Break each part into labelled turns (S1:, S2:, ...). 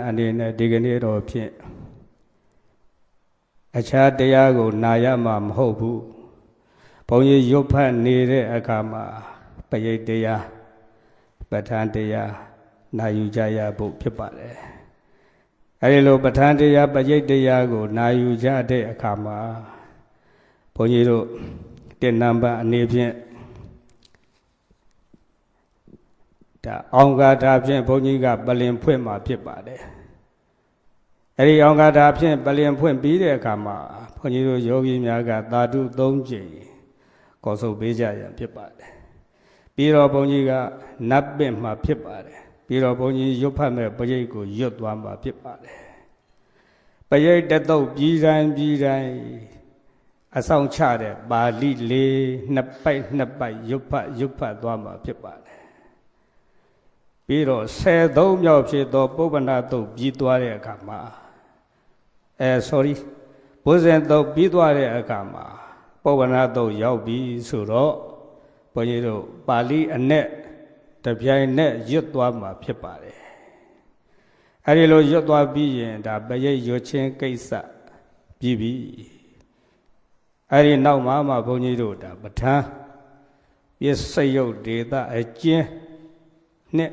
S1: အနေနဲ့ဒီကနေ့တော့ဖြင့်အခြားတရားကိုနာရမှာမဟုတ်ဘူးဘုန်းကြီးရွတ်ဖတ်နေတဲ့အခါမှာပရိတ်တရားပဋ္ဌာန်းတရားနာယူကြရဖို့ဖြစ်ပါတယ်အဲဒီလိုပဋ္ဌာန်းတရားပရိတ်တရားကိုနာယူကြတဲ့အခါမှာဘုန်းကြီးတို့တင်နံပါတ်အနေဖြင့်ဒါအောင်ဂါထာဖြင့်ဘုန်းကြီးကပလင်ဖွင့်မှာဖြစ်ပါတယ်အဲဒီအောင်ဂါထာဖြင့်ပလင်ဖွင့်ပြီးတဲ့အခါမှာဘုန်းကြီးတို့ယောဂီများကသာဓု၃ကြိမ်ကော်ဆုပ်ပေးကြရန်ဖြစ်ပါတယ်ပြီးတော့ဘုန်းကြီးကနတ်ပင့်မှာဖြစ်ပါတယ်ပြီးတော့ဘုန်းကြီးရွတ်ဖတ်မဲ့ပရိတ်ကိုရွတ်သွားမှာဖြစ်ပါတယ်ပရိတ်တသုတ်ပြီးတိုင်းအဆောင်ချတဲ့ပါဠိလေးနှစ်ပိုက်ရွတ်ဖတ်သွားမှာဖြစ်ပါတယ်ပြီးတော့13မြောက်ဖြစ်သောပုဗ္ဗနာသုတ်ပြီးသွားတဲ့အခါမှာဘုဇင်သုတ်ပြီးသွားတဲ့အခါမှာပုဗ္ဗနာသုတ်ရောက်ပြီဆိုတော့ဘုန်းကြီးတို့ပါဠိအနဲ့တပြိုင်နဲ့ရွတ်သွားမှာဖြစ်ပါတယ်အဲဒီလိုရွတ်သွားပြီးရင်ဒါပရိတ်ရွတ်ခြင်းကိစ္စပြီးပြီအဲဒီနောက်မှာဘုန်းကြီးတို့ဒါပဋ္ဌာန်းပစ္စယုတ်ဒေသအကျဉ်းနဲ့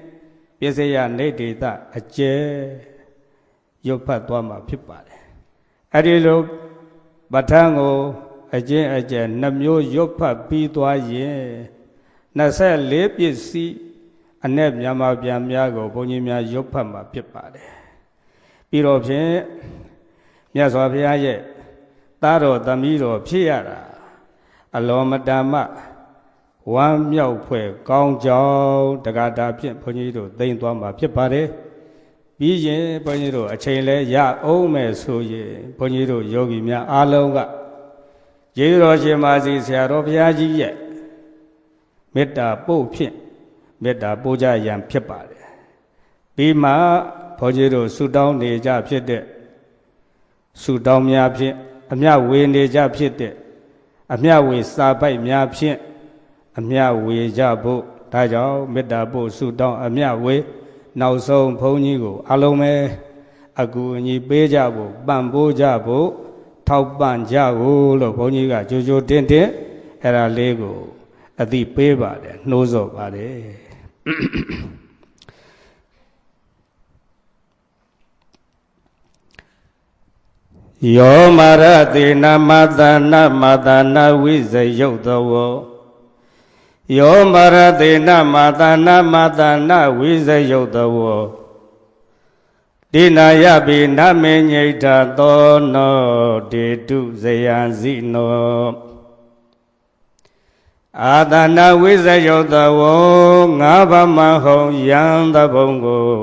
S1: ပစ္စယနေဒေသအကျဲရွတ်ဖတ်သွားမှာဖြစ်ပါတယ်အဲဒီလိုပဋ္ဌာန်းကိုအကျဉ်းနှမျိုးရွတ်ဖတ်ပြီးသွားရင်24ပစ္စည်းအ내မြန်မာပြန်များကိုဘုန်းကြီးများရွတ်ဖတ်မှာဖြစ်ပါတယ်ပြီးတော့ဖြင့်မြတ်စွာဘုရားရဲ့သားတော်သမီးတော်ဖြစ်ရတာအလောမတမဝမ်းမြောက်ဖွယ်ကောင်းကြောင်းတက္ကတာဖြင့်ဘုန်းကြီးတို့သိမ့်သွားမှာဖြစ်ပါတယ်ပြီးရင်ဘုန်းကြီးတို့အချိန်လဲရအောင်မယ်ဆိုရင်ဘုန်းကြီးတို့ယောဂီများအားလုံးကကျေးဇူးတော်ရှင်ပါစီဆရာတော်ဘုရားကြီးရဲ့မေတ္တာပို့ဖြင့်မေတ္တာပို့ကြရန်ဖြစ်ပါတယ်ပြီးမှဘုန်းကြီးတို့ဆုတောင်းနေကြဖြစ်တဲ့ဆုတောင်းများဖြင့်အမြဝေနေကြဖြစ်တဲ့အမြဝေစာပိုက်များဖြင့်အမြဝေကြဖို့ဒါကြောင့်မေတ္တာပို့ဆုတောင်းအမြဝေနောက်ဆုံးဘုန်းကြီးကိုအလုံးမဲအကူအညီပေးကြဖို့ပံ့ပိုးကြဖို့ထောက်ပံ့ကြဖို့လို့ဘုန်းကြီးကကြိုးကြိုးတင်းတင်းအဲ့ဒါလေးကို အတိပေးပါတယ်နှိုးဆော်ပါတယ်ယောမာရတိနမသနာဝိဇယုတ်သောယောမာရတိနမသနာဝိဇယုတ်သောတိနာယပိနမေညိဋ္ဌသောနောဒေတုဇယံဇိနောအာသနာဝိဇယုတ်သောငါးပါးမဟုံယံသဘုံကို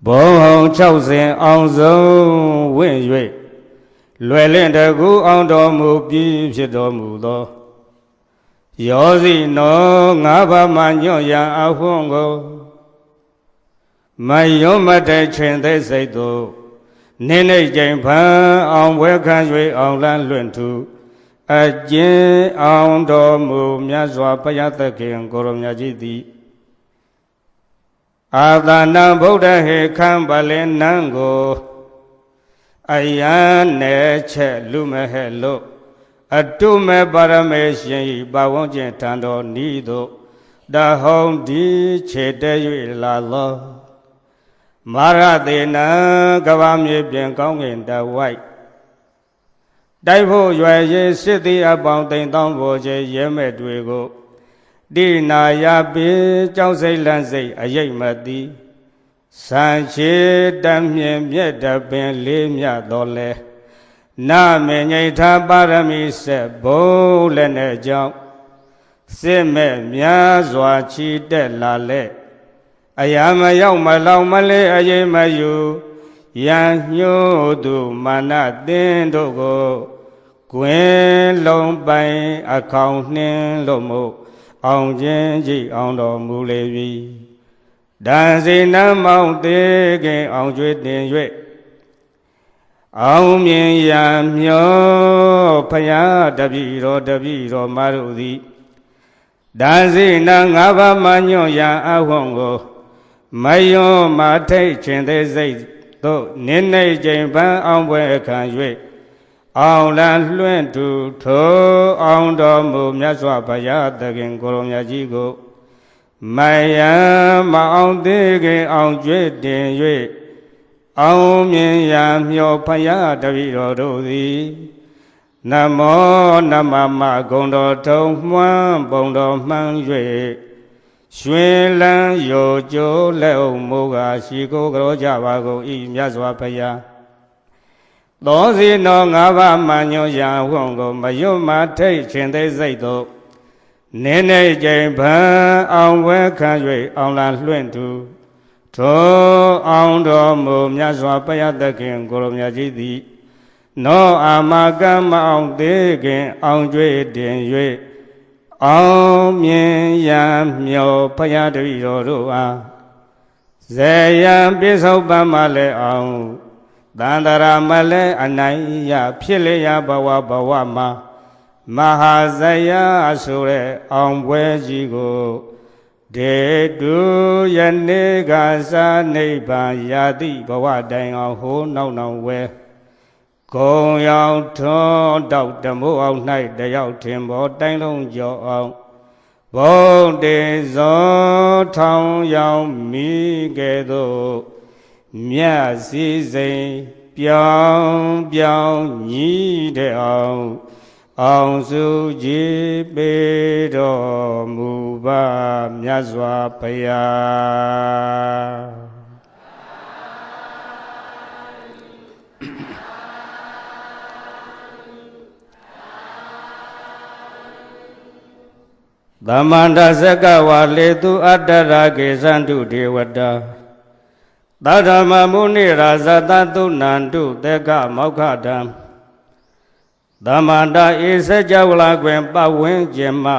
S1: ဘုံဟုံ60အောင်ဆုံးဝင့်၍လွယ်လင့်တကူအောင်တော်မူပြီးဖြစ်တော်မူသောယောဇိနောငါးပါးမှညွန့်ရန်အခွင့်ကိုမယုံမတဲ့ချိန်သေးစိတ်သို့နိမ့်နေကြင်ဖန်အောင်ဝဲခံ၍အောင်လန်းလွင့်ထူအကျဉ်အောင်တော်မူမြတ်စွာဘုရားသခင်ကိုရောမြတ်ကြီးသည်အာသနာဗုဒ္ဓဟေခံပလင်နံကိုအယံနဲ့ချက်လူမဟဲ့လို့အတုမေပါရမေရှင်ဤပါဝန်းကျင်ထံတော်ဤသို့တဟုံဒီခြေတဲ၍လာသောမာရတေနံကဘာမြေပြင်ကောင်းကင်တဝိုက်တိုက်ဖို့ရွယ်ရေးစစ်သည်အပေါင်းသိမ်းသောဘောချေရဲမဲ့တွေကိုတိနာယပိကြောက်စိတ်လန့်စိတ်အယိတ်မတိစံချေတမြင်မြက်တပင်လေးမြတော်လဲနာမေငိဋ္ဌပါရမီဆက်ဘုံလည်းနဲ့ကြောင့်စစ်မဲ့များစွာချီတက်လာလဲအရာမရောက်မလောက်မလဲအရေးမယူရန်ညှို့သူမာနတင်းတို့ကိုကွင်းလုံးပိုင်အခေါင်နှင်းလို့မို့အောင်ခြင်းကြည်အောင်တော်မူလေပြီဒံစီနမောင်သေးခင်အောင်ကျွေးတင်၍အောင်မြင်ရမျောဖယားတပည့်တော်မတို့သည်ဒံစီနငါးပါးမှညွန့်ရန်အဝံကိုမယွန်းမထိတ်ခြင်းသေးစိတ်သို့နင်းနေခြင်းပန်းအောင်ပွဲခံ၍အောင်လန်းလွင့်တူထိုအောင်တော်မူမြတ်စွာဘုရားသခင်ကိုရောမြတ်ကြီးကိုမယံမအောင်သေးခင်အောင်ကျွေးတင်၍အောင်မြင်ရမျောဖယားတပည့်တော်တို့သည်နမောနမမဂုံတော်ထုံမှန်းပုံတော်မှန်း၍ရွှင်လန်းရိုကျိုးလက်အုပ်မိုးကရှိကိုကြောကြပါကုန်ဤမြတ်စွာဘုရားသောစီနောငါးပါးမှညွန့်ရာဝံကိုမယွတ်မထိတ်ခြင်းသေးစိတ်သို့နင်းနေကြိမ်ဖန်အောင်ဝဲခံ၍အောင်လန်းလွင့်သူထိုအောင်တော်မူမြတ်စွာဘုရားသခင်ကိုရောမြတ်ကြီးသည်နောအာမကမအောင်သေးခင်အောင်ကျွေးတင်၍အောင်မြင်ရမျောဘုရားတပည့်တော်တို့အားဇေယံပိဿုပံမလည်းအောင်တန္တရာမလည်းအနိုင်ရဖြစ်လေရဘဝမှာမဟာဇယဆိုတဲ့အောင်ပွဲကြီးကိုဒေတုယနေ့ကသာနိဗ္ဗာန်ယာတိဘဝတိုင်အောင်ဟိုးနောက်ဝဲကုံရောက်ထွန်းတောက်တမိုးအောင်၌တယောက်ထင်ပေါ်တိုင်းလုံးကျော်အောင်ဘုံတေဇောထောင်ရောင်မိကဲ့သို့မြတ်စည်းစိမ်ပြောင်းညီတဲ့အောင်စုကြည်ပေတော်မူပါမြတ်စွာဘုရားသမန္တစကဝါလေတုအတ္တရာကေသန္တုဒေဝတာသတ္တမမုနိရာဇတသုဏန္တုတေကမောက္ခတံသမန္တဧစကြဝဠာတွင်ပတ်ဝန်းကျင်မှ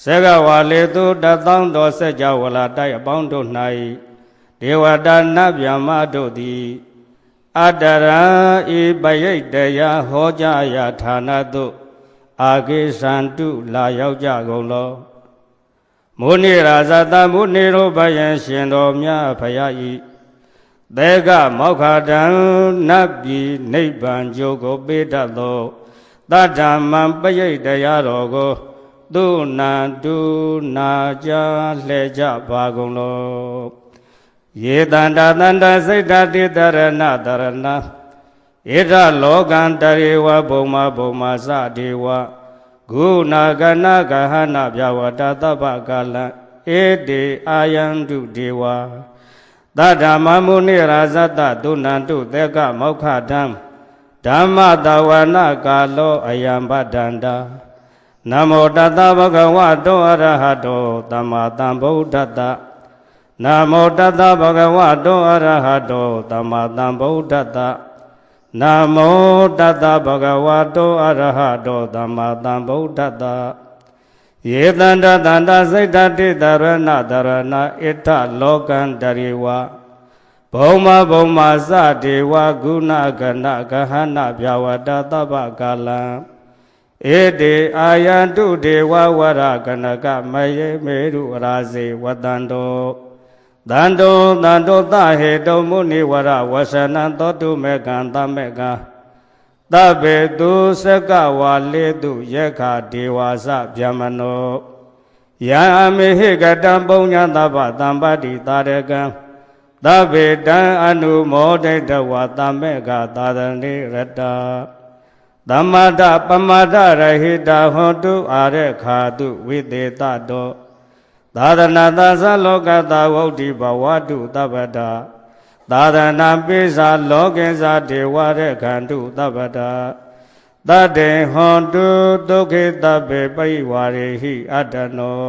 S1: စကဝါလေတုတသောင်းသောစကြဝဠာတိုက်အပေါင်းတို့၌ဒေဝတာနတ်ဗျမတို့သည်အတ္တရာဤပရိတ်တရားဟောကြားရာဌာနသို့အာကိသန္တုလာရောက်ကြကုန်လောမုနိရာဇတမုနိရောဘယံရှင်တော်မြတ်ဖယားဤသေကမောက္ခတံနတ်ပြည်နိဗ္ဗာန်ကျိုးကိုပေးတတ်သောတတ္ထမံပရိတ်တရားတော်ကို သူနာတုနာကြလှဲကြပါကုန်လောယေတန္တာတန္တာစိတ်တတိတရဏတရဏဧထလောကံတရေဝဘုံမဘုံမစဒေဝဂုဏကနဂဟနဗျဝတသဗ္ဗကာလံဧတေအာယံတုဒေဝသတ္တမမုနိရာဇတသုဏန္တုသေကမောက္ခဓမ္မဓမ္မတဝနာကာလောအယံဗဒ္ဒန္တာနမောတတဗုဒ္ဓဝါတောအရဟတောသမ္မာသမ္ဗုဒ္ဓတ္တနမောတတဗုဒ္ဓဝါတောအရဟတောသမ္မာသမ္ဗုဒ္ဓတ္တနမောတတဗုဒ္ဓဝါတောအရဟတောသမ္မာသမ္ဗုဒ္ဓတ္တယေတန္တတန္တစိတ်တတိတရဏတရဏဣထလောကံတရေဝဘုံမဘုံမစဒေဝဂုဏကနဂဟနဗျဝတသဗ္ဗကာလံဧတေအာယံတုဒေဝဝရကနကမယေမေရုရာဇေဝတန္တောတန္တောတန္တောသဟေတုမုနိဝရဝဆနံသောတုမေကံသမေကသဗ္ဗေတုစကဝါလေတုယက္ခဒေဝါစဗျမနောယံအမေဟိကတံပုံညာသဗ္ဗတံပါတိတာရကံသဗ္ဗေတံအနုမောဒိတဝါသမေကသာသနေရတသမ္မာဒပမာဒရဟိတဟောတုအာရခာတုဝိသေတတောသာသနာသသလောကတဝုဒ္ဓိဘဝတုသဗ္ဗတာသာသနာပိစာလောကေစာဒေဝရခန္တုသဗ္ဗတာတတေဟောတုဒုက္ခေတဗ္ဗေပိဝါရေဟိအတ္တနော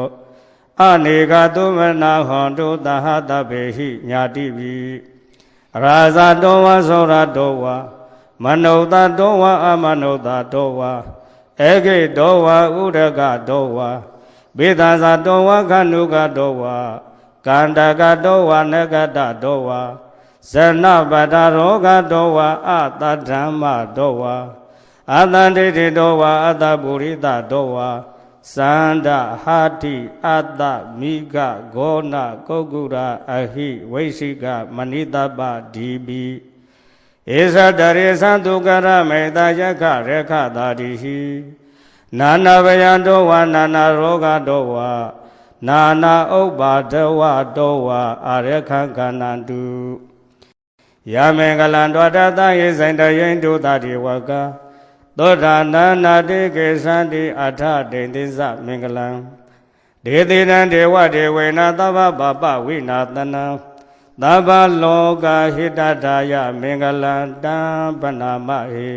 S1: အနေကသုမနာဟောတုသဟတဗ္ဗေဟိညာတိပိရာဇတောဝသောရတောဝမနုဿတောဝအမနုဿတောဝဧကိတောဝဥဒကတောဝဝိသဇာတောဝခဏုကတောဝကန္တကတောဝနဂတတောဝဇဏပတရောဂတောဝအတဓမ္မတောဝအတန္တိတိတောဝအတပုရိသတောဝသန္တဟာတိအတ္တမိဂဂောနကုက္ကုရအဟိဝိသိကမဏိတပဒီပိဧသတရေသံဒုက္ခရမေတယက္ခရခတာတိဟိနာနာဗယံတောဝနာနာရောဂတောဝနာနာဥပ္ပါဒဝတောဝအာရခံခန္နန္တုယမေကလံတောတတယေဇိန္တယိန္တုတတိဝကသောတာနာနာတိကေသန္တိအထဒိဋ္ဌိသမင်္ဂလံဒေတိနံဒေဝဒေဝေနသဗ္ဗပပဝိနာတနံသဗ္ဗလောကဟိတထာယမင်္ဂလံတံပနာမဟေ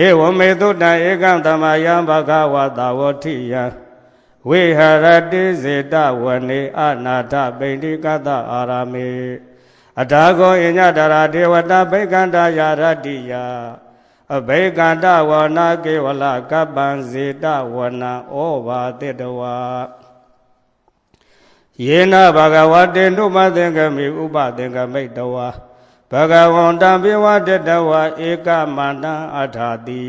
S1: ဧဝမေသုတံဧကံသမယံဘဂဝတာဝတိယံဝိဟရတိစေတဝနေအနာထပိဋိကတအာရမေအထာကောအညတရာဒေဝတာဘိကန္တယာရတိယအဘိကန္တဝနာကေဝလကပ္ပံစေတဝနံဩဘာတိတဝယေနဘဂဝတေနုမသင်္ကမိဥပသင်္ကမိတဝဘဂဝန္တံပိဝတတဝဧကမန္တံအထာတိ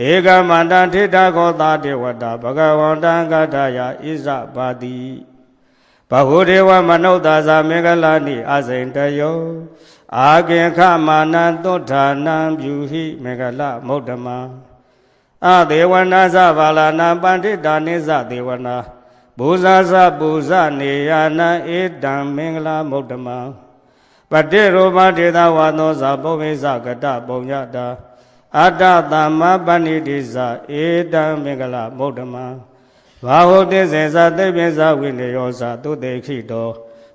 S1: ဧကမန္တံထိတခောတာဒေဝတာဘဂဝန္တံကထာယဣဇပါတိဘဟုဒေဝမနုဿာဇာမင်္ဂလာနိအစိန်တယောအာကေခမာနံသုဋ္ဌာနံပြုဟိမင်္ဂလမုဒ္ဓမံအဒေဝနာသဗာလနာပန္တိတာနိသဒေဝနာပူဇာသပူဇနေယနာဧတံမင်္ဂလမုဒ္ဓမံပတိရောမဒေသဝါသောဇာပုဗ္ဗေဇကတပုံညတာအတ္တသမ္မပဏိတိဇဧတံမင်္ဂလမုဒ္ဓမံဘာဟုတိစေဇသိပ္ပိဇဝိနေယောဇသုတေခိတော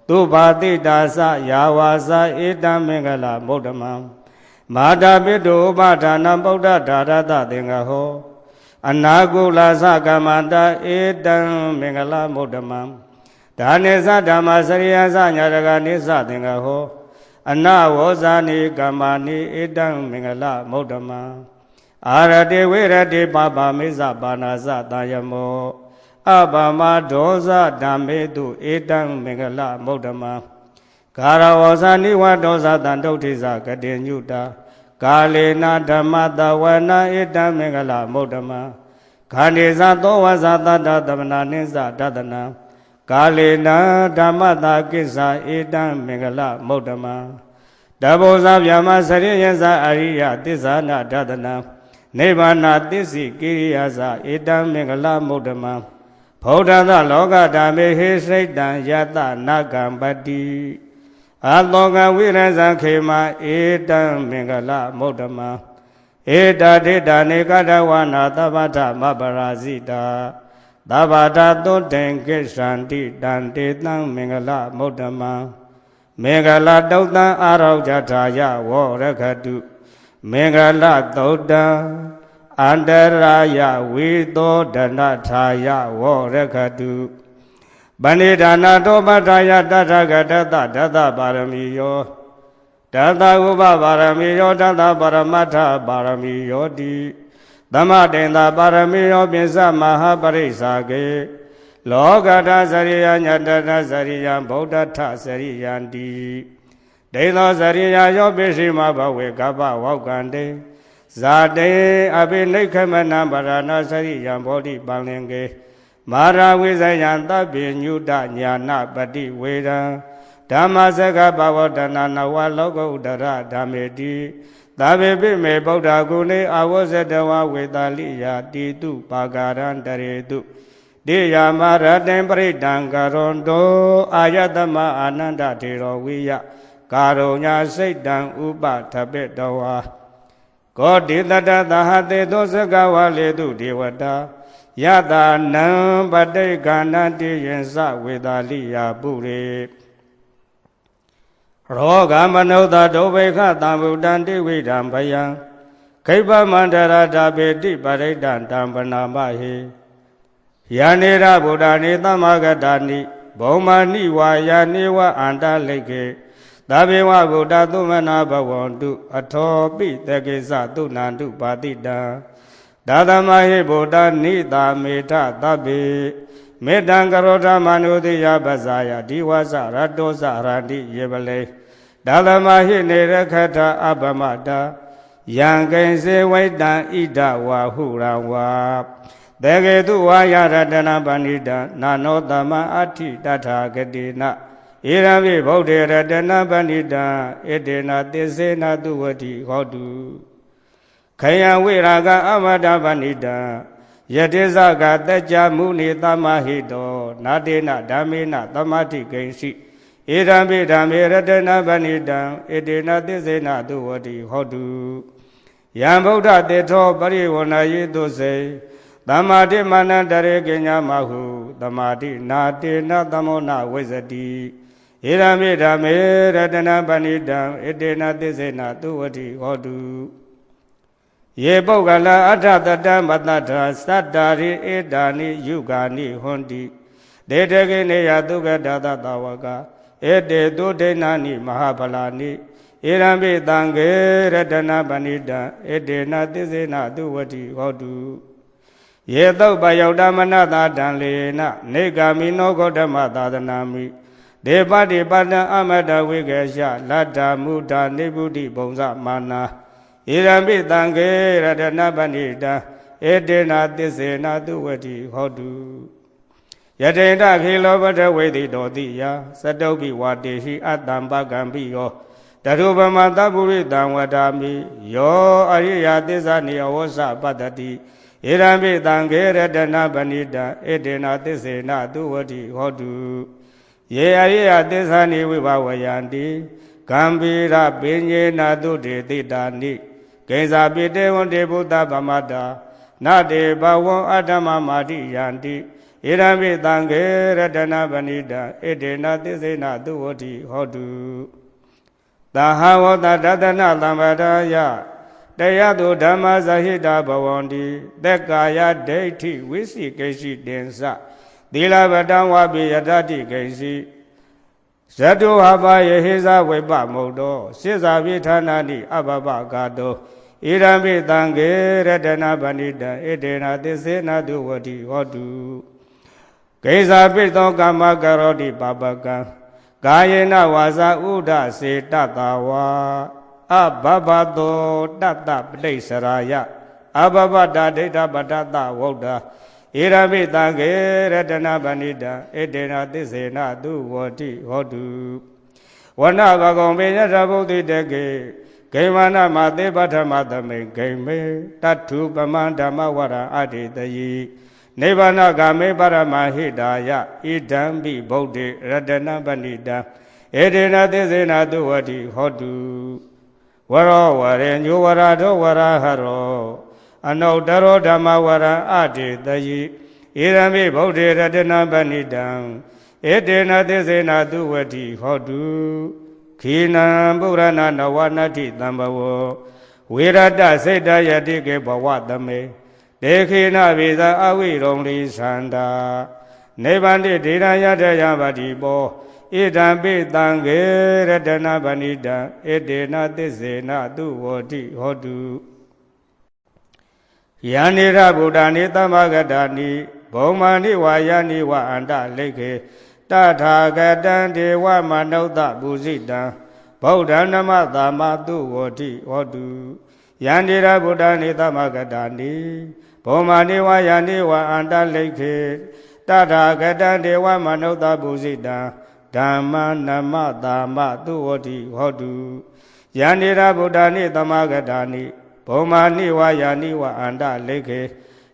S1: သူဘာတိတာသယာဝါဇဧတံမင်္ဂလမုဒ္ဓမံမာတာပိတုဥပဌာနဗုဒ္ဓဓာရတသင်္ဃဟောအနာကုလသကမ္မတာဧတံမင်္ဂလမုဒ္ဓမံဒါနိသဓမ္မစရိယသညာရကနိသသင်္ဃဟောအနဝောဇာနိကမ္မာနိဧတံမင်္ဂလမုဒ္ဓမံအာရတိဝိရတိပပမိစ္ဆပါဏာသတာယမောအပမဒောဇဓမ္မေတုဧတံမင်္ဂလမုဒ္ဓမံကာရဝောဇာနိဝဒောဇတံဒုဋ္ဌိဇကတိညုတာကာလေနဓမ္မတဝနာဧတံမင်္ဂလမုဒ္ဓမံခန္ဒီဇသောဝဇတတသမနာနိစ္စတတနံကာလေနဓမ္မတကိစ္ဆာဧတံမင်္ဂလမုဒ္ဓမံတဘောဇဗျာမစရိယဇအရိယသစ္ဆာနာတတနံ နိဗ္ဗာနသစ္စိကိရိယာသဧတံမင်္ဂလမုဒ္ဓမံဗုဒ္ဓသလောကဓမ္မေဟိစိတ်တံယတနာကံပတိအလောကဝိရဇံခေမဧတံမင်္ဂလမုဒ္ဓမံဧတတေတနေကတဝနာသဗ္ဗထမပရာဇိတာသဗ္ဗထသုတေံကိစ္ဆန္တိတံတေတံမင်္ဂလမုဒ္ဓမံမင်္ဂလတုတ်တံအာရောဇထာယဝရခတုမင်္ဂလသုတ်တံအန္တရာယဝိသောဒနာထာယဝရခတုပဏိဒါနာတောပထာယတထဂတတဒသပါရမီယောဒသဥပပါရမီယောဒသပါရမတ္ထပါရမီယောတိသမတေန္တပါရမီယောပိစမဟာပရိစ္ဆာကေလောကထစရိယညတထစရိယဗုဒ္ဓထစရိယံတိဒိသောစရိယယောပိရှိမဘဝေကပ္ပဝောက္ကန္တေဇာတေအဘိနိခမနံပရဏစရိယံဘောဓိပံလင်ကေမာရဝိဇယံသဗ္ဗညုတညာနာပတိဝေရံဓမ္မစကဘဝတနာနဝလောကုတ္တရဓမ္မေတိသဗ္ဗေပိမေဗုဒ္ဓဂုဏေအဝဇ္ဇတဝဝေတာလိယတိတုပါကာရံတရေတုတေယမရတေပရိတံကရွန်တောအာယတမအာနန္ဒထေရောဝိယကာရုဏာစိတ်တံဥပထပေတဝါကောတိတတသဟတေသောစကဝလေတုဒေဝတာယတာနံပတိကန္နတိယံစဝေတာလိယပုရိရောဂမနုဿဒုဗေခတံဗုဒ္ဓံတိဝိဒံဘယံခိဗ္ဗမန္တရတာပေတိပရိဒံတံပနာမဟိယာနေရဗုဒ္ဓနေသမ္မာဂတာနိဘုံမာနိဝါယာနေဝအန္တလိကေသဗ္ဗေဝဗုဒ္ဓသုမနာဘဝန္တုအထောပိတကေသသုနန္တုပါတိတံဒါသမဟိဗုဒ္ဓနိတာမေထသဗ္ဗေမေတ္တံကရောဓမနုတိယပဇာယဒီဝဇရတောဇရတိယေပလေဒါသမဟိနေရခထအပမတာယံကိဉ္စေဝိတံဣဒဝါဟုရဝါတေကေတုဝါယရတနာပဏိတံနာနောတမအဋ္ဌိတထာဂတိနဧရံပိဗုဒ္ဓေရတနာပဏိတံဣတေနသစ္စေနတုဝတိဟောတုခယံဝိရာဂအမတပဏိတံယတိဇဂတัจจမုနိသမဟိတောနာတေနဓမ္မေနသမတိကိဉ္စီဧရံပိဓမ္မေရတနာပဏိတံဣတေနသစ္စေနတုဝတိဟောတုယံဗုဒ္ဓတေထောပရိဝဏယေတုစေသမ္မာတိမနတရေကညမဟုသမ္မာတိနာတေနသမောနဝိဇ္ဇတိဧရံပိဓမ္မေရတနာပဏိတံဣတေနသစ္စေနတုဝတိဟောတုယေပုဂ္ဂလအထတတမတ္ထသတ္တာရိဧတာနိယုဂာနိဟွန်တိဒေတကိနေယသုခဒသတဝကဧတေတုဒိဏနိမဟာဖလာနိဧရံပိတံခေရတနာပဏိတံဣတေနသစ္စေနတုဝတိဟောတုယေသုပယောတမနတာတံလေနနေဂာမိနောဂေါတမသာသနာမိဒေပတိပတံအမတဝိကေရှလတ္တမုဒ္ဒနိဗ္ဗုတိဘုံဇမာနာဣရံပိတံခေရတနာပဏိတံဧတေနသစ္စေနတုဝတိဟောတုယတေတခေလောပတဝေတိတောတိယသတုပိဝါတေဟိအတ္တံပကံပိယောတရုပမတပုရိတံဝဒာမိယောအရိယသစ္စာနိအဝဆပတ္တိဧရံပိတံခေရတနာပဏိတံဧတေနသစ္စေနတုဝတိဟောတုယေအရိယသစ္စာနိဝိဘဝယန္တိကံပိရပိညေနတုတေတိတာနိကိဉ္စာပိတေဝံတေဘုဒ္ဓဗမတာနတေဘဝံအတ္တမမာတိယန္တိဧရံပိတံခေရတနာပဏိတံဣတေနသစ္စေနတုဝတိဟောတုသဟဝတတတနာသမ္ပဒါယတရားသူဓမ္မဇဟိတဘဝန္တိသက်ကာယဒိဋ္ဌိဝိသိကိစီတင်္စသီလပတံဝပိယတတိကိစီဇတုဟပယေဟိဇဝိပမုတ်တောစိဇာပိဌာနာနိအဘဘဂါတောဣရံပိတံခေရတနာပဏိတံဣတေနသစ္စေနတုဝတိဟောတုကိစ္စာပိသောကာမကရောတိပပကံကာယေနဝါစာဥဒစေတတဝါအဘဘတောတတပဋိစ္ဆရာယအဘဘတာဒိဋ္ဌပတ္တဝုဒ္ဓဧရပိတံခေရတနာပဏိတံဣတေနသစ္စေနတုဝတိဟောတုဝနဘဂံပေညတဗုဒ္ဓိတကေ ဂိမာနမသေပထမသမိန်ဂိမေတထုပမန္ဓမ္မဝရအတေတယိနိဗ္ဗာနဂမေပရမဟိတာယဣဒံပိဗုဒ္ဓေရတနပဏိတံဧတေနသေစေနာတုဝတိဟောတုဝရောဝရေညုဝရတောဝရဟရောအနုတ္တရောဓမ္မဝရအတေတယိဣဒံပိဗုဒ္ဓေရတနပဏိတံဧတေနသေစေနာတုဝတိဟောတုခိနံပုရဏနဝနတိတံဘဝဝေရတစေတယတိကေဘဝသမေဒေခိနဝိဇာအဝိရုံလိသန္တာနိဗ္ဗာန်တိဒေရယတယပါတိပောဣဒံပိတံခေရတနာပဏိတံဣတေနသစ္စေနသူဝတိဟောတုယန္နိရဗုဒ္ဓနိသမ္မာဂတာနိဘုံမာနိဝါယနိဝအန္တလိခေတထာဂတံဒေဝမနုဿပုဇိတံဗုဒ္ဓနမသမ္မာသူဝတိဟောတုယန္တိရဗုဒ္ဓနိသမ္မာဂတာနိဘောမာနိဝါယနိဝအန္တလိခေတထာဂတံဒေဝမနုဿပုဇိတံဓမ္မနမသမ္မာသူဝတိဟောတုယန္တိရဗုဒ္ဓနိသမ္မာဂတာနိဘောမာနိဝါယနိဝအန္တလိခေ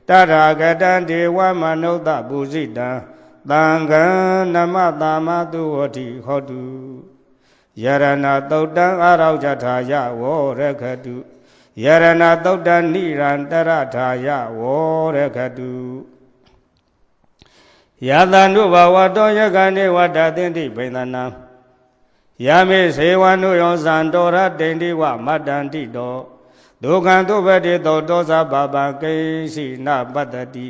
S1: တထာဂတံဒေဝမနုဿပုဇိတံသံဃံနမသမ္မာသူဝတိဟောတုယရဏသုတ်တံအာရောဇထာယဝရခတုယရဏသုတ်တံနိရန္တရထာယဝရခတုယတန္တုဘဝတောယကနေဝတ္တသင်္တိဘိန္ဒနံယမေစေဝနုယောဇံတောရတိန္တိဝမတ္တန္တိတောဒုက္ခံသုပတိတောတောသဗ္ဗံကိစီနပတ္တတိ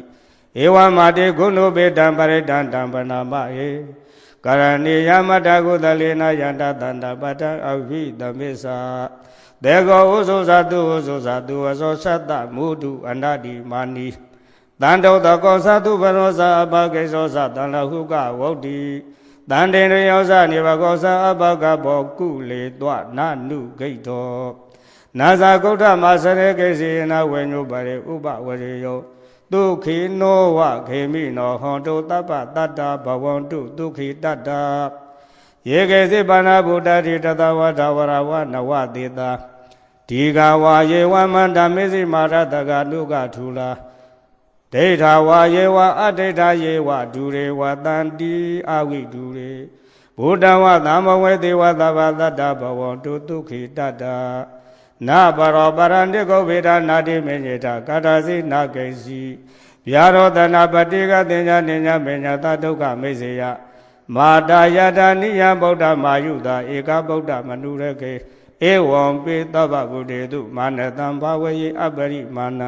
S1: ဧဝမာတိဂုဏုပေတံပရိတံတံပနာမဟေကရဏီယမတကုသလေနယန္တတန္တပတ္တအဝိသမေသဒေကောဥဇုဇာတုဥဇုဇာတုဝဇောသတ္တမုတုအန္တတိမာနီတန္တောတကောသတုဘရောဇာအပကိသောသတံလဟုကဝုဒ္ဓိတန္တေရယောဇနိဘကောသအပကဘောကုလေတောနနုဂိတောနာဇာကုဋ္ဌမစရေကိစီနာဝေညုပရေဥပဝရေယောဒုခိနောဝခေမိနောဟောတုတပ္ပတတ္တဘဝန္တုဒုခိတတ္တယေကေစိပါဏဗုဒ္ဓတိတတဝထဝရဝနဝတေတာဒီဃဝါယေဝမန္တမေစိမာရတကနုကထူလာဒိဋ္ဌဝါယေဝအဒိဋ္ဌယေဝဒူရေဝတန္တိအဝိဒူရေဘုဒ္ဓဝသမ္မဝေသေဝသဗ္ဗတတ္တဘဝန္တုဒုခိတတ္တနာပရောပရဏိကောဗေဒနာတိမေညေတာကာထာစီနာကိစီဗျာရောတနာပတိကတင်ညာနိညာမေညာသဒုက္ခမေစေယမာတာယတာနိယဗုဒ္ဓမာယုတာဧကဗုဒ္ဓမနုရကေဧဝံပိသဗ္ဗဗုဒေတုမာနတံဘာဝယေအပရိမာဏ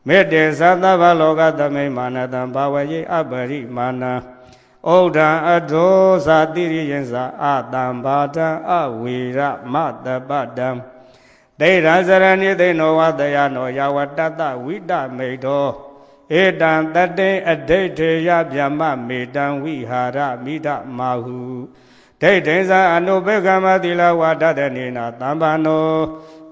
S1: မေတ္တေသသဗ္ဗလောကသမိမာနတံဘာဝယေအပရိမာဏဩဒံအဒောဇာတိရိယံဇာအတံဘာတံအဝေရမတပတံဒိဋ္ဌာစရဏိသိနောဝတယနောယဝတ္တဝိတမိတောဧတံတတေအဒိဋ္ဌေယဗျမမေတံဝိဟာရမိဒမာဟုဒိဋ္ဌိဇာအနုဘေကမသီလဝါဒတနေနာတမ္ပနော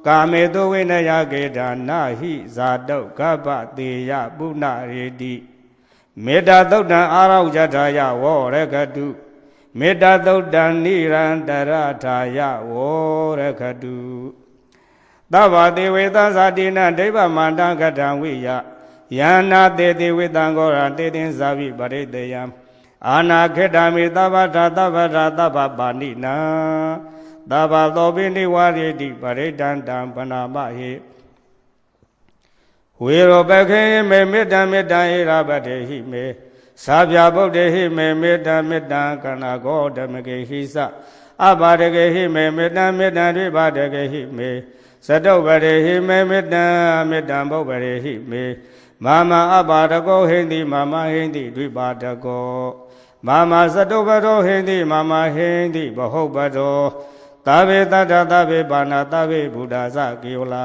S1: ကာမေတုဝိနယကေဒါနာဟိဇာတုကပ္ပတေယပုဏ္ဏရေတိမေတ္တာသုတ်တံအာရောဇထာယဝရခတုမေတ္တာသုတ်တံနိရန္တရထာယဝရခတုသဗ္ဗတေဝေသဇာတိနဒိဗ္ဗမန္တကတံဝိယယန္နာတေတိဝိတံဂောရတေတင်ဇာဝိပရိတေယံအာနာခေတမိသဗ္ဗထာသဗ္ဗထာသဗ္ဗပါဏိနာသဗ္ဗသောပိနိဝရိတိပရိဒန္တံပနာမဟိဝေရောပခေမေမေတ္တမေတ္တဧရပတေဟိမေသာဗျာဗုဒ္ဓေဟိမေမေတ္တမေတ္တကဏဂောဓမကေဟိသအဘာဒကေဟိမေမေတ္တမေတ္တဒိဘာဒကေဟိမေသတုပရေဟိမေမေတ္တမေတ္တဗုဒ္ဓရေဟိမေမာမအဘာဒကောဟိန္တိမာမဟိန္တိဒိဘာဒကောမာမသတုပရောဟိန္တိမာမဟိန္တိဘဟုတ်ပတောသဗ္ဗေတတ္ထသဗ္ဗေပါဏသဗ္ဗေဘုဒ္ဓသကေဝလာ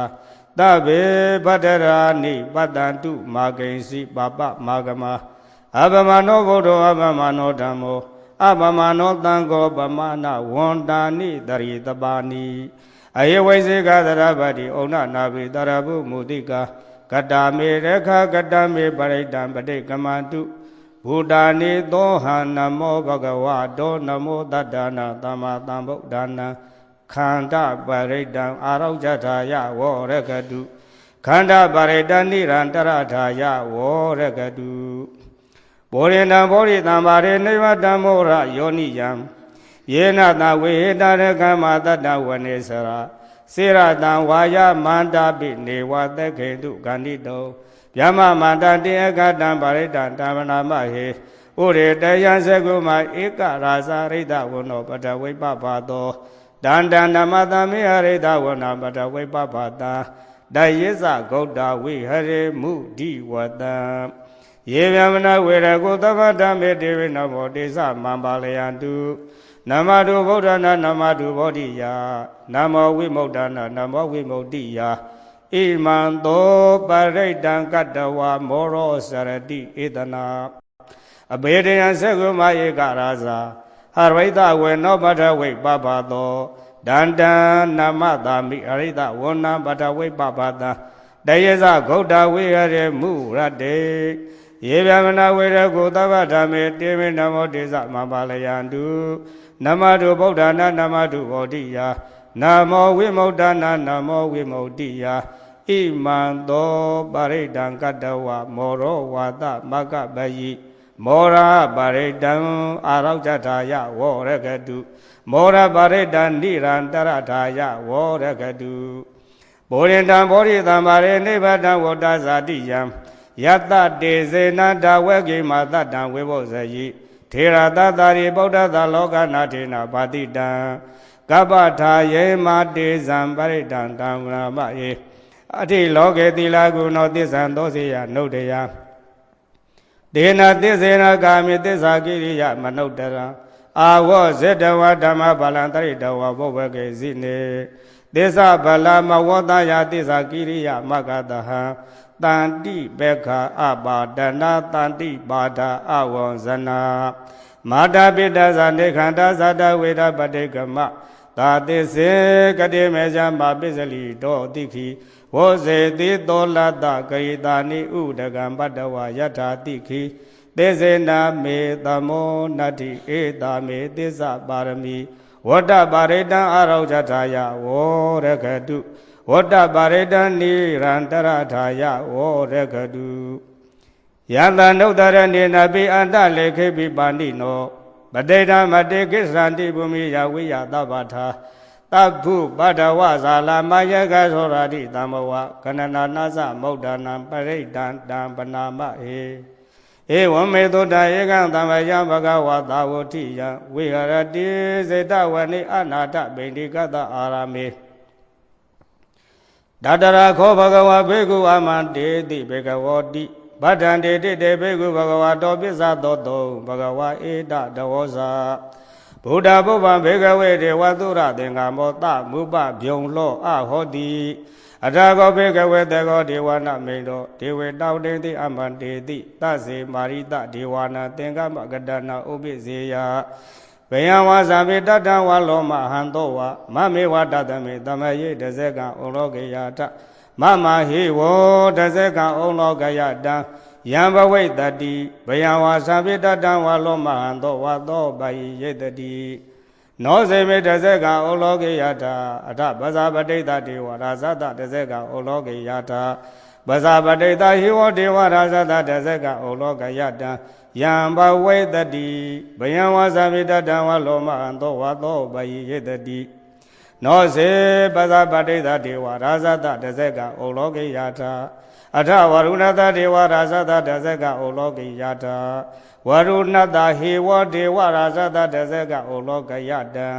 S1: သဗ္ဗေပတ္တရာနိပတ္တန္တုမာဂိဉ္စီပပမာဂမအပမနောဘုဒ္ဓအပမနောဓမ္မောအပမနောသံဃောပမနာဝန္တာနိတရိတပါဏိအယေဝိစေကသရပတိဩနနာဘိတရဘုမုတိကာကတာမေရခကတမေပရိတံပတိကမန္တုဘုဒ္ဓာနိသောဟံနမောဘဂဝါတောနမောတတ္တနာသမ္မာသမ္ဗုဒ္ဓနာ ခန္ဓာပရိတံအာရောဇထာယဝရကတုခန္ဓာပရိတံနိရန္တရထာယဝရကတုဘောရိန္တံဘောရိတံပါရိနိဗ္ဗတံမောရယောနိယံယေနတဝေဟိတရကမ္မတတ္တဝနေစရာစေရတံဝါယမန္တာပိနေဝသက္ခေတုဂန္တိတောဗျမမန္တတေအကတံပါရိတံတမနာမဟေဥရေတယံသကုမဧကရာဇရိတဝနောပတဝိပပသောတန္တံဓမ္မသမေဟရိတဝနာပတဝိပပတံတယေဇဂௌတဝိဟရေမုဒိဝတံယေဗျမနဝေရကုသဗ္ဗဓမ္မေတေဝနမောတေသမံပါလယံတုနမတုဗုဒ္ဓနာနမတုဗောဓိယနမောဝိမု ക്ത နာနမောဝိမု ക്തി ယဣမံသောပရိတံကတ္တဝမောရောစရတိဧတနာအဘေဒယံသကုမဧကရာဇာဟရိတဝေနောပထဝိပပသောဒန္တံနမတာမိအရိတဝဏပထဝိပပတံတယေဇဂௌတဝိဟရေမုရတေယေဗျမနဝေရကုသဗ္ဗဓမ္မေတေဝနမောတေသမံပါလယံတုနမတုဗုဒ္ဓနာနမတုဗောဓိယနမောဝိမု ക്ത နာနမောဝိမု ക്തി ယဣမံသောပရိတံကတ္တဝမောရောဝါသမကပယိမောရပရိတံအာရောဇထာယဝရကတုမောရပရိတံနိရန္တရထာယဝရကတုဘောရိန္တံဘောရိတံပါရေနိဗ္ဗတံဝတ္တဇာတိယံယတတေဇေနတဝေကိမာတတံဝေဘောဇယိထေရတတာရိဗုဒ္ဓသာလောကနာထေနပါတိတံကပ္ပထာယေမတေဇံပရိတံတံဝရမယေအထိလောကေတိလာကုနောသစ္ဆံသောစေယနုဒယဒေနသစ္စေနကာမိသစ္စာကိရိယမနုတရံအာဝောဇေတဝဓမ္မဗလံတရိတဝဘောဝကေဇိနေသစ္စာဗလမဝတယသစ္စာကိရိယမကတဟံတန္တိဘေခာအပါဒနာတန္တိပါဒာအဝံဇနာမာတာပိတဇာနေခန္ဓာဇာတဝေဒပတိကမသာတိစေကတိမေဇံမာပိစလိတောတိခိဝောဇေတိတောလတဂိတာနိဥဒကံပတ္တဝယထာတိခိသေစေနာမေသမောနတ္တိဧတာမေသစ္စာပါရမီဝတ္တပါရိတံအာရောဇထာယဝရကတုဝတ္တပါရိတံနိရန္တရထာယဝရကတုယတနုတရဏေနပိအန္တလေခေပိပါဏိနောပတိတမတေကိစ္ဆန္တိဘူမိယဝိယသဗ္ဗထာတဗ္ဗုပတဝဇာလမယကသောရာတိတမ္မဝကနနာနာသမௌဒနာပရိဒံတံပနာမဧဧဝမေသုတဧကံသမ္မယဘဂဝါသာဝတိယဝိဟရတိစေတဝနိအနာတဗိန္ဒီကတအာရမေဒတရာခောဘဂဝါဘေကုအမန္တေတိဘေကဝောတိဗဒ္ဒံတေတိတေဘေကုဘဂဝါတောပိစ္ဆသောတောဘဂဝါဧတတဝောဇာဗုဒ္ဓဘုဗ္ဗံဘေကဝေတေဝသုရသင်္ဃမောတမုပဗျုံလောအဟောတိအထာကောဘေကဝေတေကောဒေဝနာမိန်တောဒေဝေတောတေတိအမန္တေတိသစေမာရိတဒေဝနာသင်္ကမကတနာဥပိစေယဘယံဝါစာပိတတံဝါလောမဟံသောဝမမေဝတတမေတမယေတဇကံဩလောကေယတမမဟိဝောတဇကံဩလောကယတံယံဘဝိတတိဘယံဝါစာပိတတံဝါလောမဟံသောဝသောဘယိယေတတိနောစေမေတဇကံဩလောကေယတအထပဇာပတိတဒေဝရာဇတတဇကံဩလောကေယတပဇာပတိတဟိဝဒေဝရာဇတတဇကံဩလောကယတံယံဘဝေတတိဘယံဝါစာပိတတံဝါလောမဟံသောဝသောဘယိယေတတိနောစေပဇာပတိတဒေဝရာဇတတဇကံဩလောကေယတအထဝရုဏတဒေဝရာဇတတဇကံဩလောကေယတဝရုဏတဟေဝဒေဝရာဇတတဇကံဩလောကယတံ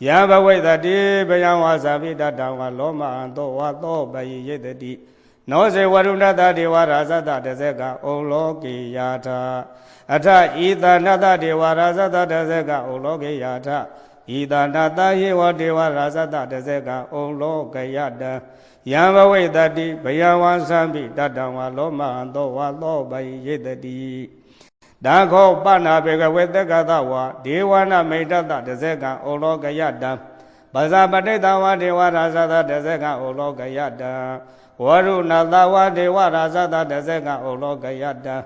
S1: ယံဘဝေတတိဘယံဝါစာပိတတံဝါလောမဟံသောဝသောဘယိယေတတိနောစေဝရုဏတဒေဝရာဇတတဇကံဩလောကေယတအထဤသနတဒေဝရာဇတတဇကံဩလောကေယတဤသနတဟေဝဒေဝရာဇတတဇကံဩလောကယတံယံဘဝေတတိဘယံဝါစာပိတတံဝါလောမဟံသောဝသောဘယိယေတတိဒါခောပနာဘေကဝေတက္ကသဝါဒေဝနာမိတ္တတဇကံဩလောကယတံပဇာပတိတဝါဒေဝရာဇတတဇကံဩလောကယတံဝရုဏတဝါဒေဝရာဇတတဇကံဩလောကယတံ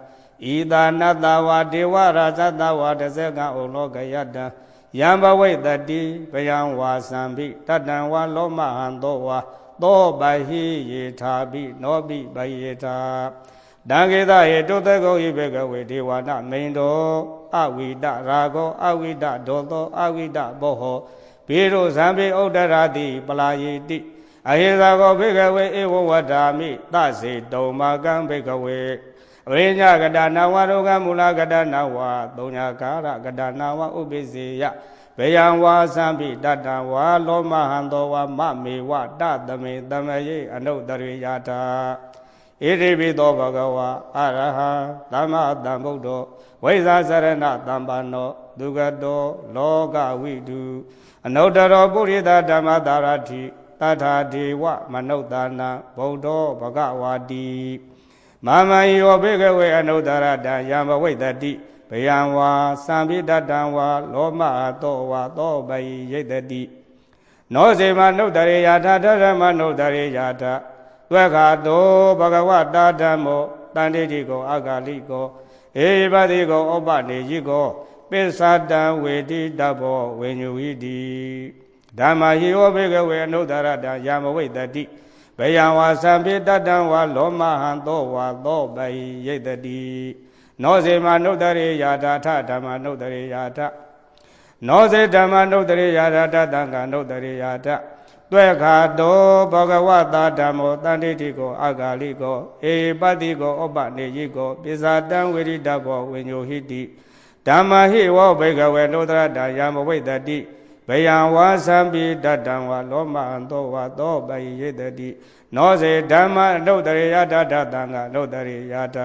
S1: ဣဒာနတဝါဒေဝရာဇတဝါတဇကံဩလောကယတံ ယံဘဝိတ္တိဘယံဝါစံပိတတံဝါလောမဟံသောဝါသောဘဟိယေထာပိနောပိဘယေထာတံကေသယေတုတကောဤဘေကဝေဒေဝနာမိန်တောအဝိဒရာဂောအဝိဒဒောသောအဝိဒဘောဟောဘေရုဇံပိဥဒ္ဒရာတိပလာယေတိအဟိသကောဘေကဝေဧဝဝတ္တာမိသစေတုံမာကံဘေကဝေအရိညကတနာဝရောဂမူလကတနာဝသုံးညာကာရကတနာဝဥပိစေယဘေယံဝါသံပိတတံဝါလောမဟံသောဝမမေဝတသမေတမယေအနုတ္တရိယတာဣတိပိသောဘဂဝါအရဟံသမ္မာသမ္ဗုဒ္ဓောဝိဇာစရဏသမ္ပန္နောဒုက္ကတောလောကဝိတုအနုတ္တရောပုရိသဓမ္မတာရတိတထာဒေဝမနုဿာနံဗုဒ္ဓောဘဂဝါတိမမယောဘေကဝေအနုတ္တရတံယံဘဝိတ္တိဘယံဝါသံပိတတံဝါလောမသောဝါသောဘယိယိတတိနောစေမနုတ္တရေယထာဓမ္မနုတ္တရေယထာသွက်ခါတောဘဂဝတာဓမ္မောတန်တိတိကောအဂါလိကောဧပတိကောဩပနေယိကောပိစ္ဆတံဝေတိတဘောဝေညုဟိတိဓမ္မဟိယောဘေကဝေအနုတ္တရတံယံဘဝိတတိဘယံဝါသံပိတတံဝါလောမဟံသောဝါသောဘယိယိတတိနောစေမနုတ္တရေယာထာထဓမ္မနုတ္တရေယာထနောစေဓမ္မနုတ္တရေယာထတံဃာနုတ္တရေယာထသွက်ခါတောဘဂဝတာဓမ္မောတန်တိတိကောအဂါလိကောဧပတိကောဩပနေယိကောပိဇာတံဝေရိတဘောဝိညုဟိတိဓမ္မဟိဝောဘေကဝေနုတ္တရတံယံဘဝိတတိဘယံဝါသံပိတတံဝါလောမဟံသောဝါသောဘယိယိတတိနောစေဓမ္မနုတ္တရေယာထတံဃာနုတ္တရေယာထ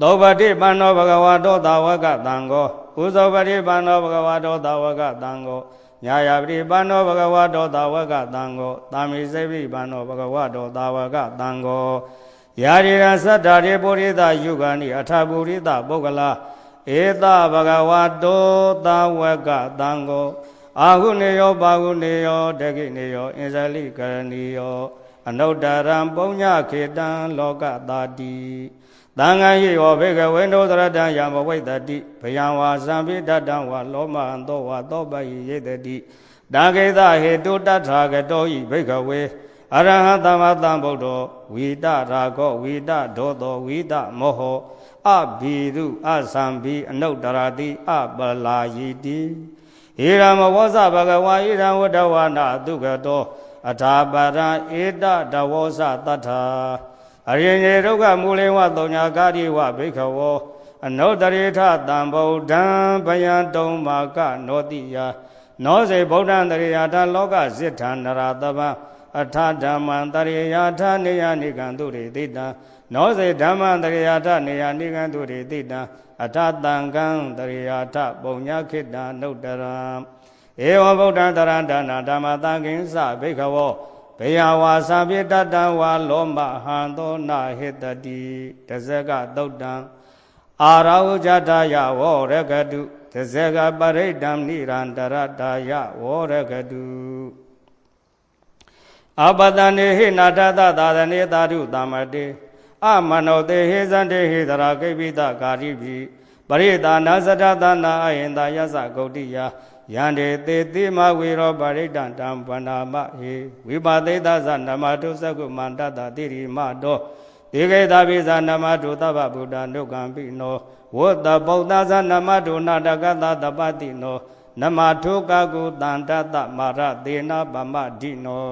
S1: သောပတိပန္နောဘဂဝါတောသာဝကသံဃောဥဇောပတိပန္နောဘဂဝါတောသာဝကသံဃောညာယပတိပန္နောဘဂဝါတောသာဝကသံဃောသာမိစေပိပန္နောဘဂဝါတောသာဝကသံဃောယာရိရသတ္တရေပုရိသယုဂာနိအထာပုရိသပုဂ္ဂလာဧသဘဂဝါတောသာဝကသံဃောအာဟုနေယောပါဟုနေယောတကိနေယောအင်ဇလိကရဏီယောအနုတ္တရံပုညခေတံလောကတာတိသံဃာယေယောဘေကဝေနုတ္တရတံယံဘဝိတတိဘယံဝါသံပိတတံဝါလောမဟံသောဝါသောပယိယိတတိတာဂေသဟေတုတထာဂတောဤဘေကဝေအရဟံသမ္မာသမ္ဗုဒ္ဓောဝိတရာဂောဝိတဒောသောဝိတမောဟောအဘိရုအသံဘိအနုတ္တရတိအပလာယိတိဧရမဝောဇဘဂဝါဧရံဝတ္တဝနာတုကတောအထာပရံဧတတဝောဇတထာအရိယေဒုက္ခမူလေဝသုံးညာကာတိဝဘိခဝောအနုတ္တရေထတံဗုဒ္ဓံဘယံတုံမာကနောတိယနောစေဗုဒ္ဓံတရိယာထလောကစိထံနရတပံအထဓမ္မံတရိယာထနေယနိကံသူရိတိတံနောစေဓမ္မံတရိယာထနေယနိကံသူရိတိတံအထတံကံတရိယာထပုံညာခိတံနုတ္တရံဧဝဗုဒ္ဓံတရံဒါနဓမ္မတံကိဉ္စဘိခဝောဘေယဝါသံပိတတံဝါလောမဟံသောနာဟိတတိတဇကသုတ်တံအာရဝဇတယဝောရကတုတဇကပရိဒံနိရန္တရတယဝောရကတုအပတနေဟိနာထသသာသနေသာဓုသမ္မတေအမနောတေဟိဇန္တေဟိသရာကိပိတကာရိပိပရိဒါနာသတ္တသနာအယင်သာယသဂௌတိယယန္တေတေတိမဝေရောပရိဒံတံဗန္နာမဟေဝိပါတိသဇနမတုသကုမန္တတတိရိမတောဒေဂေသပိဇနမတုသဗ္ဗဗုဒ္ဓနုကံပိနောဝတ္တဗုဒ္ဓဇနမတုနာတကသတပတိနောနမထုကကုတန္တတမာရသေနဗမဒိနော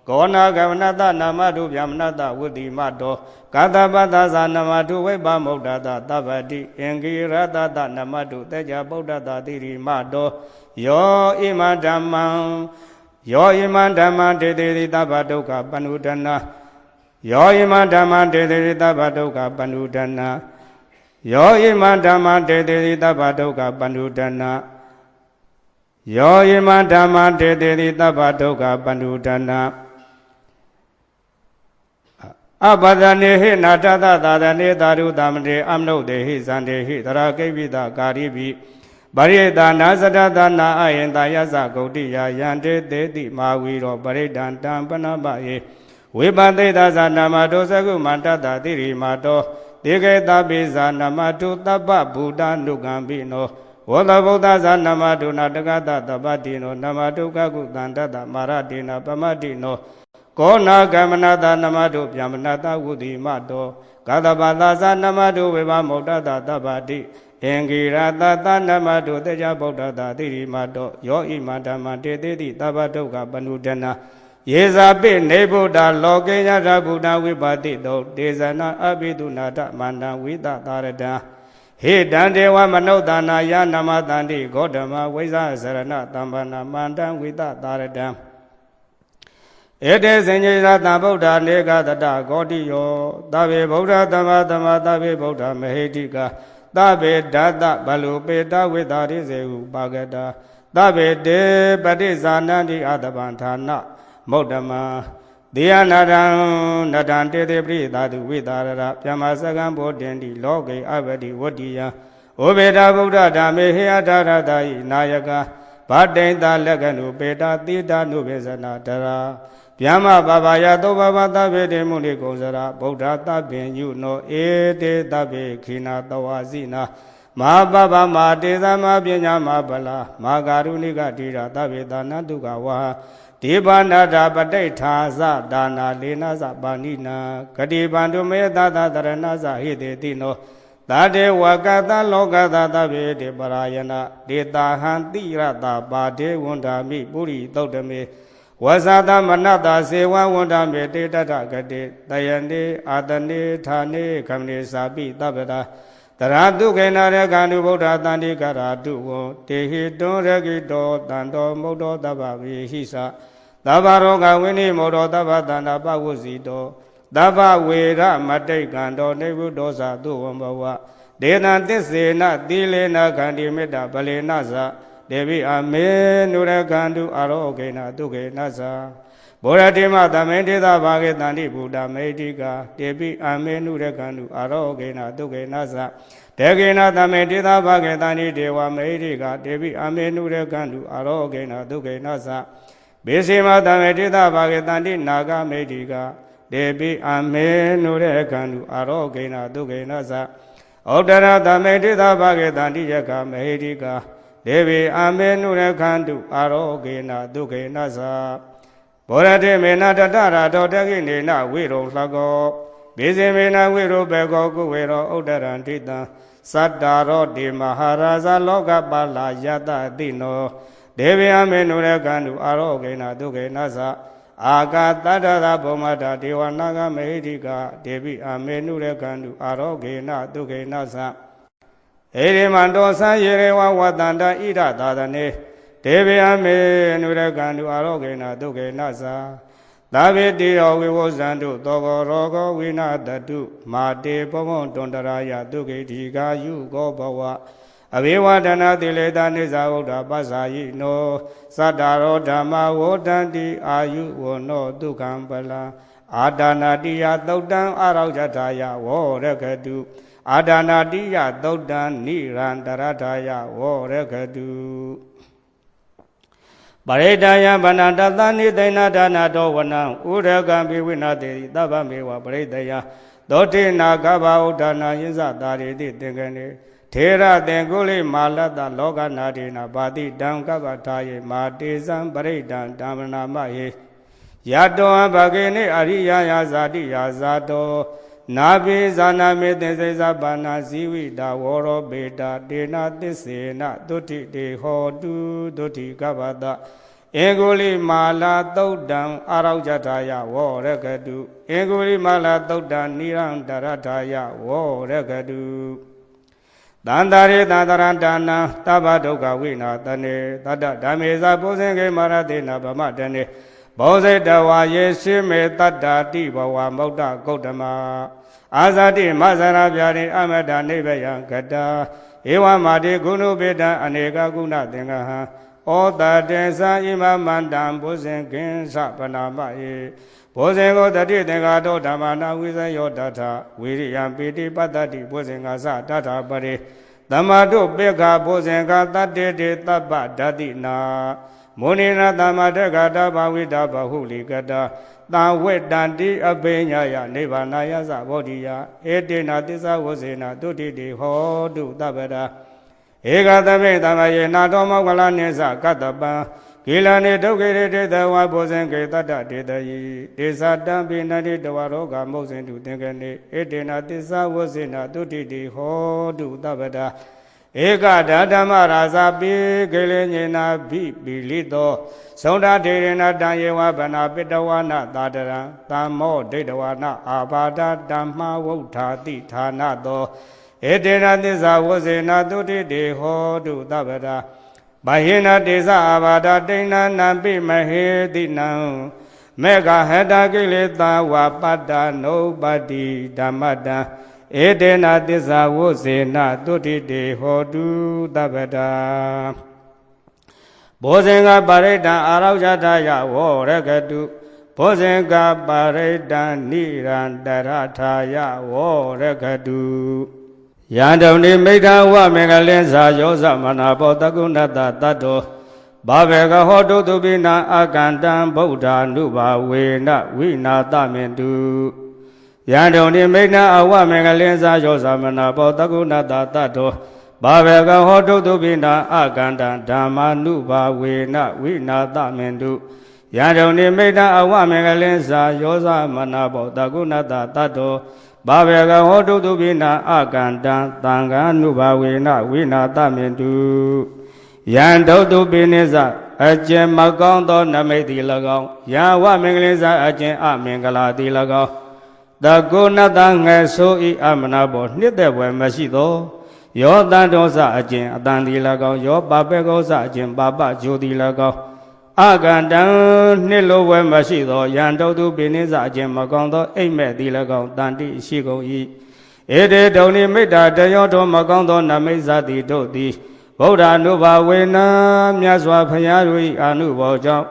S1: ကောနာကဝနတနမတုဗျမနတဝုတိမတောကတပတ္တဇနမတုဝိပမုဒ္ဒတသဗ္ဗတိအင်္ဂိရတတနမတုတေဇဗုဒ္ဓတတိရိမတောယောဣမဓမ္မံတေတေတိသဗ္ဗဒုက္ခပဏုဒနာယောဣမဓမ္မံတေတေတိသဗ္ဗဒုက္ခပဏုဒနာယောဣမဓမ္မံတေတေတိသဗ္ဗဒုက္ခပဏုဒနာယောဣမဓမ္မံတေတေတိသဗ္ဗဒုက္ခပဏုဒနာအပဒနေဟိနာတသသာသနေသာဓုသမတေအမနုတေဟိဇန္တေဟိသရာကိပိတကာရိပိပရိဒါနာသတ္တသနာအယင်သာယသဂௌတိယယန္တေတေတိမာဝီရောပရိဒံတံပနပယေဝိပသိတသနာမတောသကုမန္တတတိရိမတောဒေကေတပိဇာနမတုတပ္ပဗုဒ္ဓနုကံပိနောဝ ဝေါသဗုဒ္ဓဇာနမတုနာတကတတပတိနောနမတုကကုတန္တတမာရတိနာပမတိနောကောနာကမနတနမတုဗျမနတဝုတိမတောဂတပသဇာနမတုဝေဘမုဒ္ဒတတပတိအင်္ဂိရတသနမတုတေဇဗုဒ္ဓတတိရိမတောယောဣမဓမ္မတေတိတိတပ္ပတုကပနုဒနာယေဇာပိနေဗုဒ္ဓလောကေယရဗုဒ္ဓဝိပါတိတောဒေဇနာအဘိဓုနာတမန္တဝိတသာရတံဟေတံဒေဝမနုဿာနာယနမတန္တိဂေါတမဝိဇ္ဇစရဏတမ္ပနာမန္တံဝိတသာရတံဧတေစင်ကြီးသာတံဗုဒ္ဓနေကတတဂေါတိယောသဗ္ဗေဗုဒ္ဓသမ္မာသမ္မာသဗ္ဗေဗုဒ္ဓမဟေတိကာသဗ္ဗေဓာတဘလုပေတဝိတာရိစေဟုပါကတာသဗ္ဗေတေပတိဇာနန္တိအတပံဌာနမုဒ္ဓမံဒေယနာရံနတံတေတေပရိသာတုဝိတာရရပြမစကံဘောတင်တိလောကေအဝတိဝတ္တိယဩဘေဒဗုဒ္ဓဓမ္မေဟေယထာရတာယိနာယကဗတ္တိတလက္ခဏုပေတာတိတာနုဘေဇနာတရာဗျာမဘာဘာယသောဘဘသဗ္ဗေတေမုနိကုံစရာဗုဒ္ဓသဗ္ဗင်ယုနောဧတေသဗ္ဗေခိနာတဝါစီနာမဟာပပမတေသမပညာမဗလာမာဂာရုဏိကတိရာသဗ္ဗေသာနတုကဝါဒီဘာနာတာပဋိဋ္ဌာသဒါနာလေနသပါဏိနာဂတိဗန္ဓုမေသသတရဏသဟိတေတိနောသာတေဝကတလောကသသဗ္ဗေတေပရာယနာဒေတာဟံတိရတာပါတေဝန္ဓာမိပုရိသုတ်တမေဝဇာသမနတစေဝဝန္ဓမေတေတတဂတိတယနေအာတနေဌာနေခမနေစာပိတပ္ပတာတရာတုခေနရကန္တုဗုဒ္ဓတန္တိကရာတုဝံတေဟိတွရဂိတောတန္တောမုဒ္ဒောတဗ္ဗဝေဟိသသဗ္ဗရောဂဝိနိမောတောတဗ္ဗတန္တာပဝုဇိတောသဗ္ဗဝေရမတိတ်ကံတောနေဝုဒောသသုဝံဘဝဒေနံသစ္စေနသီလေနခန္တိမေတ္တာဗလေနသဒေဝိအမေနုရကန္တုအာရောဂေနဒုခေနသဘောရတိမသမေတေသဘာဂေတန္တိဘုဒ္ဓမေတိကာတေပိအမေနုရကန္တုအာရောဂေနဒုခေနသဒေဂေနသမေတေသဘာဂေတန္တိဒေဝမေတိကာတေပိအမေနုရကန္တုအာရောဂေနဒုခေနသဘေစီမသမေတိသဘာဂေတန္တိနာဂမေတိကာတေပိအမေနုရကန္တုအာရောဂေနဒုခေနသဩတရသမေတိသဘာဂေတန္တိယကမေတိကာဒေဝိအမေနုရခန္တုအာရောဂေနဒုခေနသဘောရတိမေနတတရာတောတကိနေနဝိရုလှကောဘေဇေမေနဝိရုဘေကောကုဝေရောဥဒရံထိတံသတ္တာရောတိမဟာရာဇလောကပါလာယတတိနောဒေဝိအမေနုရခန္တုအာရောဂေနဒုခေနသအာကာတတ္တရာဘုမတာဒေဝနာဂမေဟိတိကာဒေဝိအမေနုရခန္တုအာရောဂေနဒုခေနသဧရိမန္တောသံယေရေဝဝတန္တဣရသာသနေဒေဝယမေနုရကန္တုအာရောဂေနဒုခေနသသာဝေတိယောဝိဝဇန္တုသောကောရောဂောဝိနာတတုမာတေပဝံတွန္တရာယဒုခေတိကာယုကောဘဝအဘိဝဒနာတိလေတာနိဇာဝုဒ္ဓပသယိနောသတ္တရောဓမ္မဝဋ္ဌန္တိအာယုဝနောဒုက္ခံပလံအာဒါနာတိယသုတ်တံအာရောဇထာယဝောရကတုအာဒါနာတိယသုတ်တံနိရန္တရထာယဝောရကတုပရိဒာယဗန္တတနိသိဏဒါနာတောဝနံဥရကံပိဝိနာတေသဗ္ဗမေဝပရိဒယသောတိနာကဗဥဒ္ဒနာယင်းစတာရိတိသင်္ကနေထေရသင်္ကုလိမာလတ္တလောကနာတိနာပါတိတံကဗ္ဗထာယေမာတေဇံပရိဒံဓမ္မနာမယေယတောအဘဂေနိအရိယယာဇာတိယာဇာတောနာပိဇာနာမေသေစေဇပါဏာဇီဝိတာဝရောပေတာဒေနာသစ္စေနသုတိတေဟောတုသုတိကဗ္ဗတဧဂုလိမာလာသုတ်တံအာရောဇထာယဝောရကတုဧဂုလိမာလာသုတ်တံနိရန္တရထာယဝောရကတုတန္တာရေတန္တရန္တနာသဗ္ဗဒုက္ခဝိနာတနေတတ္တဓမ္မေဇာပုဇင်ကေမာရတေနဗမတနေဘောဇိတဝါယေရှိမေတတ္တာတိဘဝမုဒ္ဒဂௌတမအာဇာတိမဇရာပြာရိအမတနိဗ္ဗယံကတာဧဝမာတိဂုဏုပေတံအနေကကုဏသင်္ကဟံဩတတေသဣမမန္တံဘုဇင်ကင်္စပနာမယေဘောဇင်ကိုတတိသင်္ဃာတောဓမ္မနာဝိဇယောတထဝိရိယံပိတိပတ္တတိဘောဇင်ကသတထပရိသမ္မာတုပေက္ခဘောဇင်ကတတ္တေတေသဗ္ဗဓတ္တိနာမုနိနာသမ္မာတက္ကတာဘာဝိတာဘဟုလိကတာတံဝေတံတိအပိညာယနိဗ္ဗာနယသဗောဓိယဧတေနာသစ္စာဝဇေနာတုတိတိဟောတုသဗ္ဗရာ Ega tabe tamaye nato mogala nisa katapa Kilani dukiri titawa bosen kitata titayi Tisa tampi nadi tawaroga mosen tu tingani Itina tisa wasina tutiti hodu tabada Ega dadama rasa pi kilinina pi pilito Sonda tirina danyewa bana pitawana tadara Tamo titawana abada dhamma wutati thanato Itina tisa wasina tutiti hodu tabada Bahina tisa abada tina nampi mahedina Mega heda kilita wapada nobody damada Edena tisa wosena tutiti hodu tabada Bosenga parita araujataya worekatu Bosenga parita nirandarataya worekatu Yandamni Meda wa megalensa yosa manabo tagunata tato Babega hodu tubina akantam Buddha nuba wena wina tamendu Yandamni Meda awa megalensa yosa manabo tagunata tato Babega hodu tubina akantam Dhamma nuba wena wina tamendu Yandamni Meda awa megalensa yosa manabo tagunata tato Babega hodu tubina akanta tanga nubawena wina tamendu Yando tubinisa ajen magondo namedi lagaw Yawa menglisa ajen amengala di lagaw Tagunata ngeso I amanabo nitewe masido Yo tandosa ajen atandi lagaw Yo babegosa ajen baba jodi lagaw Agandang nilowe masido Yando tubinisa ajen magondo Eime di lagaw tandi shigo I Ede doni mita dayoto magondo namisa di dodi Buddha nuba wena Myaswa phayarui anubo jao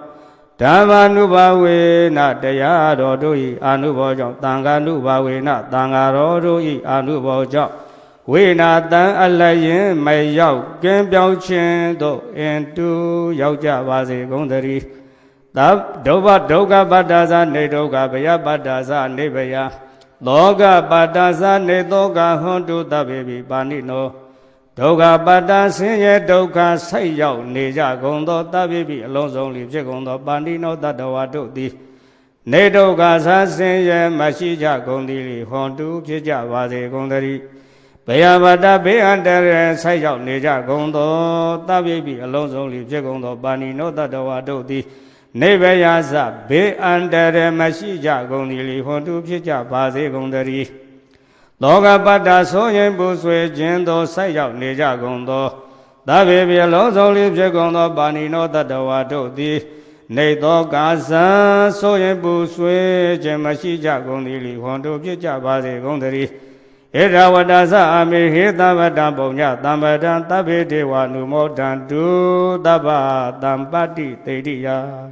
S1: Dhamma nuba wena Dayado dui anubo jao Tanga nuba wena Tanga rodui anubo jao Wena tan alayin may yao Kim piao chin do Intu yao ja vase gondari Tab doba doga badasa ne doga Baya badasa ne baya Loga badasa ne doga Hontu tabibi panino Doga badasa ye doga Say yao ne ja gondo Tabibi along song li pche gondo Panino tatawa do di Ne doga sa sin ye Mashi ja gondi li Hontu pche ja vase gondari Bayabada Bayandere Say yao ne ja gondo Tabibi along song li pche gondo Panino tatawa do di Nebeyasa Bayandere Mashi ja gondi li Hontu pche ja vase gondari Loga bada soyen buswe jindo say yao ne ja gondo Tabibi along song li pche gondo Panino tatawa do di Ne doga sa soyen buswe jin mashi ja gondi li Hontu pche ja vase gondari Eda wadasa ame hita vada bonya Tambadan tabi dewa numodan du Taba tampati tediya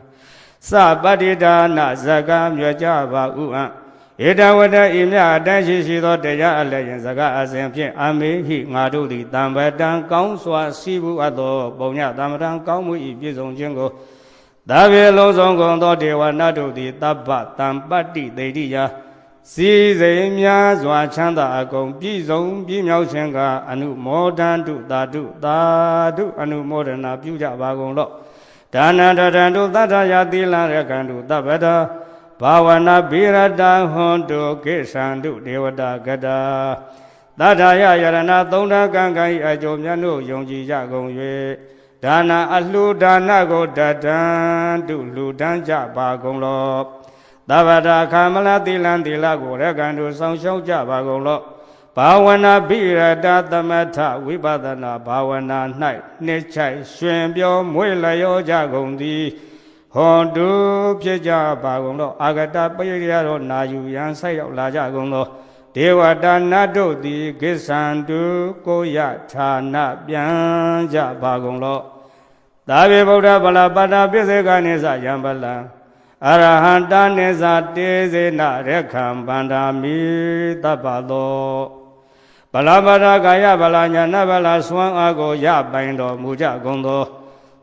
S1: Sabadi dana zaga myajaba uan Eda wada imya adanshi shido deya alayin zaga asin pin ame hi ngadu di Tambadan kaung swa sibu ado bonya Tambadan kaung mu ipi zong jingo Tabi long song gong do dewa nadu di Taba tampati tediya Si zay mya zwa chanda akong pi zong pi myao chen ka anu modan du tadu anu modana pyu ja ba gong lo Dana dadan du tata yati lan rekan du tabada Bhavana birada hondu kisan du devada gada Tata ya yarana thongda kankai ajo myanu yongji ja gong yue Dana alu dana go dadan du lu dan ja ba gong lo Tabada kamala tilan tila go rekandu song shong ja ba gong lo Bhavana birada tamatha vipadana bhavana nai Nichai shuen pyo mwe layo ja gong di Hondu pye ja ba gong lo Agata payiriya ro na yu yan say yao la ja gong lo Devata nado di kisandu ko ya thana pyan ja ba gong lo Tabi Buddha bala pada piseka nisa yambala Arahanta nisa teze na rekham bandami tabalo Balabada gaya balanya nabala swang ago ya baindo muja gondo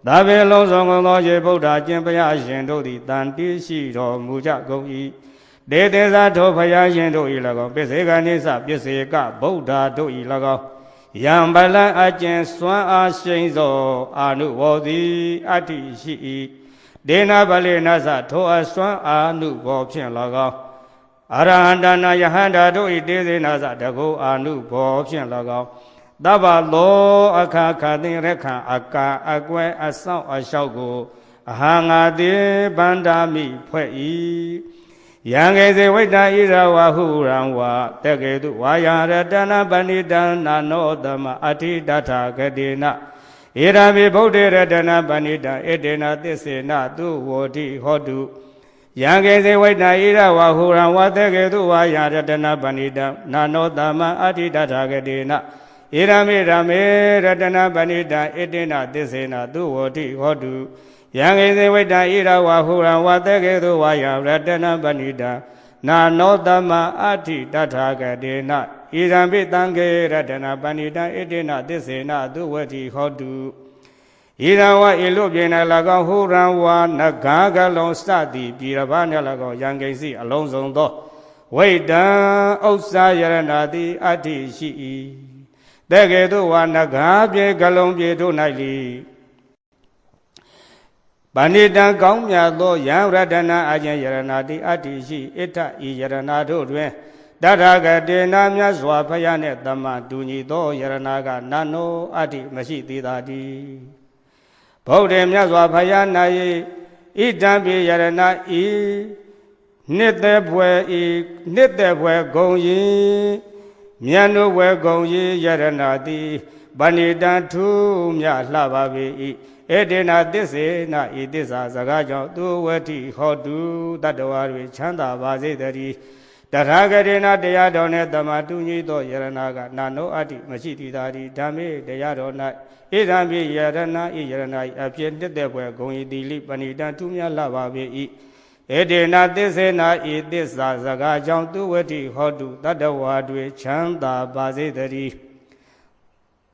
S1: Tabi long song gondo ye Buddha jimpaya shindo di tanti shiro muja gogi Dedeza to paya shindo ilago piseka nisa piseka Buddha do ilago ယံပလံအကျဉ်စွမ်းအားရှိန်သောအာနုဘောတိအတ္တိရှိ၏ဒေနပလေနသထိုအစွမ်းအာနုဘောဖြင့်၎င်းအရဟန္တနာယဟန္တာတို့၏တေဇေနသတကုအာနုဘောဖြင့်၎င်းတဗ္ဗလောအခါခတိရခံအကာအကွယ်အဆောင်အလျှောက်ကိုအဟံငါတိဗန္ဒာမိဖွဲ့၏ယံကေစေဝိတ္တဣရဝဟုရံဝတကေတုဝါယရတနာပဏိတံနာနောသမအဋ္ဌိတထာဂတိနဣရမိဗုဒ္ဓရတနာပဏိတံဣတေနသစ္စေနသူဝောတိဟောတုယံကေစေဝိတ္တဣရဝဟုရံဝတကေတုဝါယရတနာပဏိတံနာနောသမအဋ္ဌိတထာဂတိနဣရမိရမေရတနာပဏိတံဣတေနသစ္စေနသူဝောတိဟောတုယံကိစေဝိတ္တဣရဝဟုရံဝတကေတုဝါယရတနာပဏိတံနာနောသမအဋ္ဌိတထာဂတေနဣရံပိတံကေရတနာပဏိတံဣတေနသစ္စေနသူဝတိဟောတုဣရဝဣလုပြေန၎င်းဟုရံဝနဂါကလုံးစသည်ပြည်ရပါနှင့်၎င်းယံကိစီအလုံးစုံသောဝိတ္တံဥစ္စာယရဏတိအဋ္ဌိရှိ၏တကေတုဝနဂါပြေကလုံးပြေတို့၌လီပဏိတံကောင်းမြတ်သောယံရတနာအကျဉ်ယရဏတိအတ္တိရှိဣဋ္ဌဤယရဏတို့တွင်တထာဂတေနာမြတ်စွာဘုရားနှင့်တမန်တူညီသောယရဏကနာနောအတ္တိမရှိသေးသာတည်းဗုဒ္ဓမြတ်စွာဘုရား၌ဣတံပိယရဏဤနှစ်သက်ဘွယ်ဤနှစ်သက်ဘွယ်ဂုံဤမြတ်တို့ဘွယ်ဂုံဤယရဏတိပဏိတံထူးမြတ်လှပါပေ၏ဧတေနသစ္စေနဤသစ္စာစကားကြောင့်သူဝတိဟောတုတတ္တဝါတွေချမ်းသာပါစေတည်းတထာဂရေနတရားတော်နှင့်တမတူညီသောယရဏကနာနောအတ္တိမရှိသေးသာသည်ဓမ္မေတရားတော်၌ဣဒံပိယရဏဤယရဏဤအဖြစ်နှစ်သက်ပွဲဂုံဤတိလိပဏိတံထူးမြတ်လှပါပေ၏ဧတေနသစ္စေနဤသစ္စာစကားကြောင့်သူဝတိဟောတုတတ္တဝါတွေချမ်းသာပါစေတည်း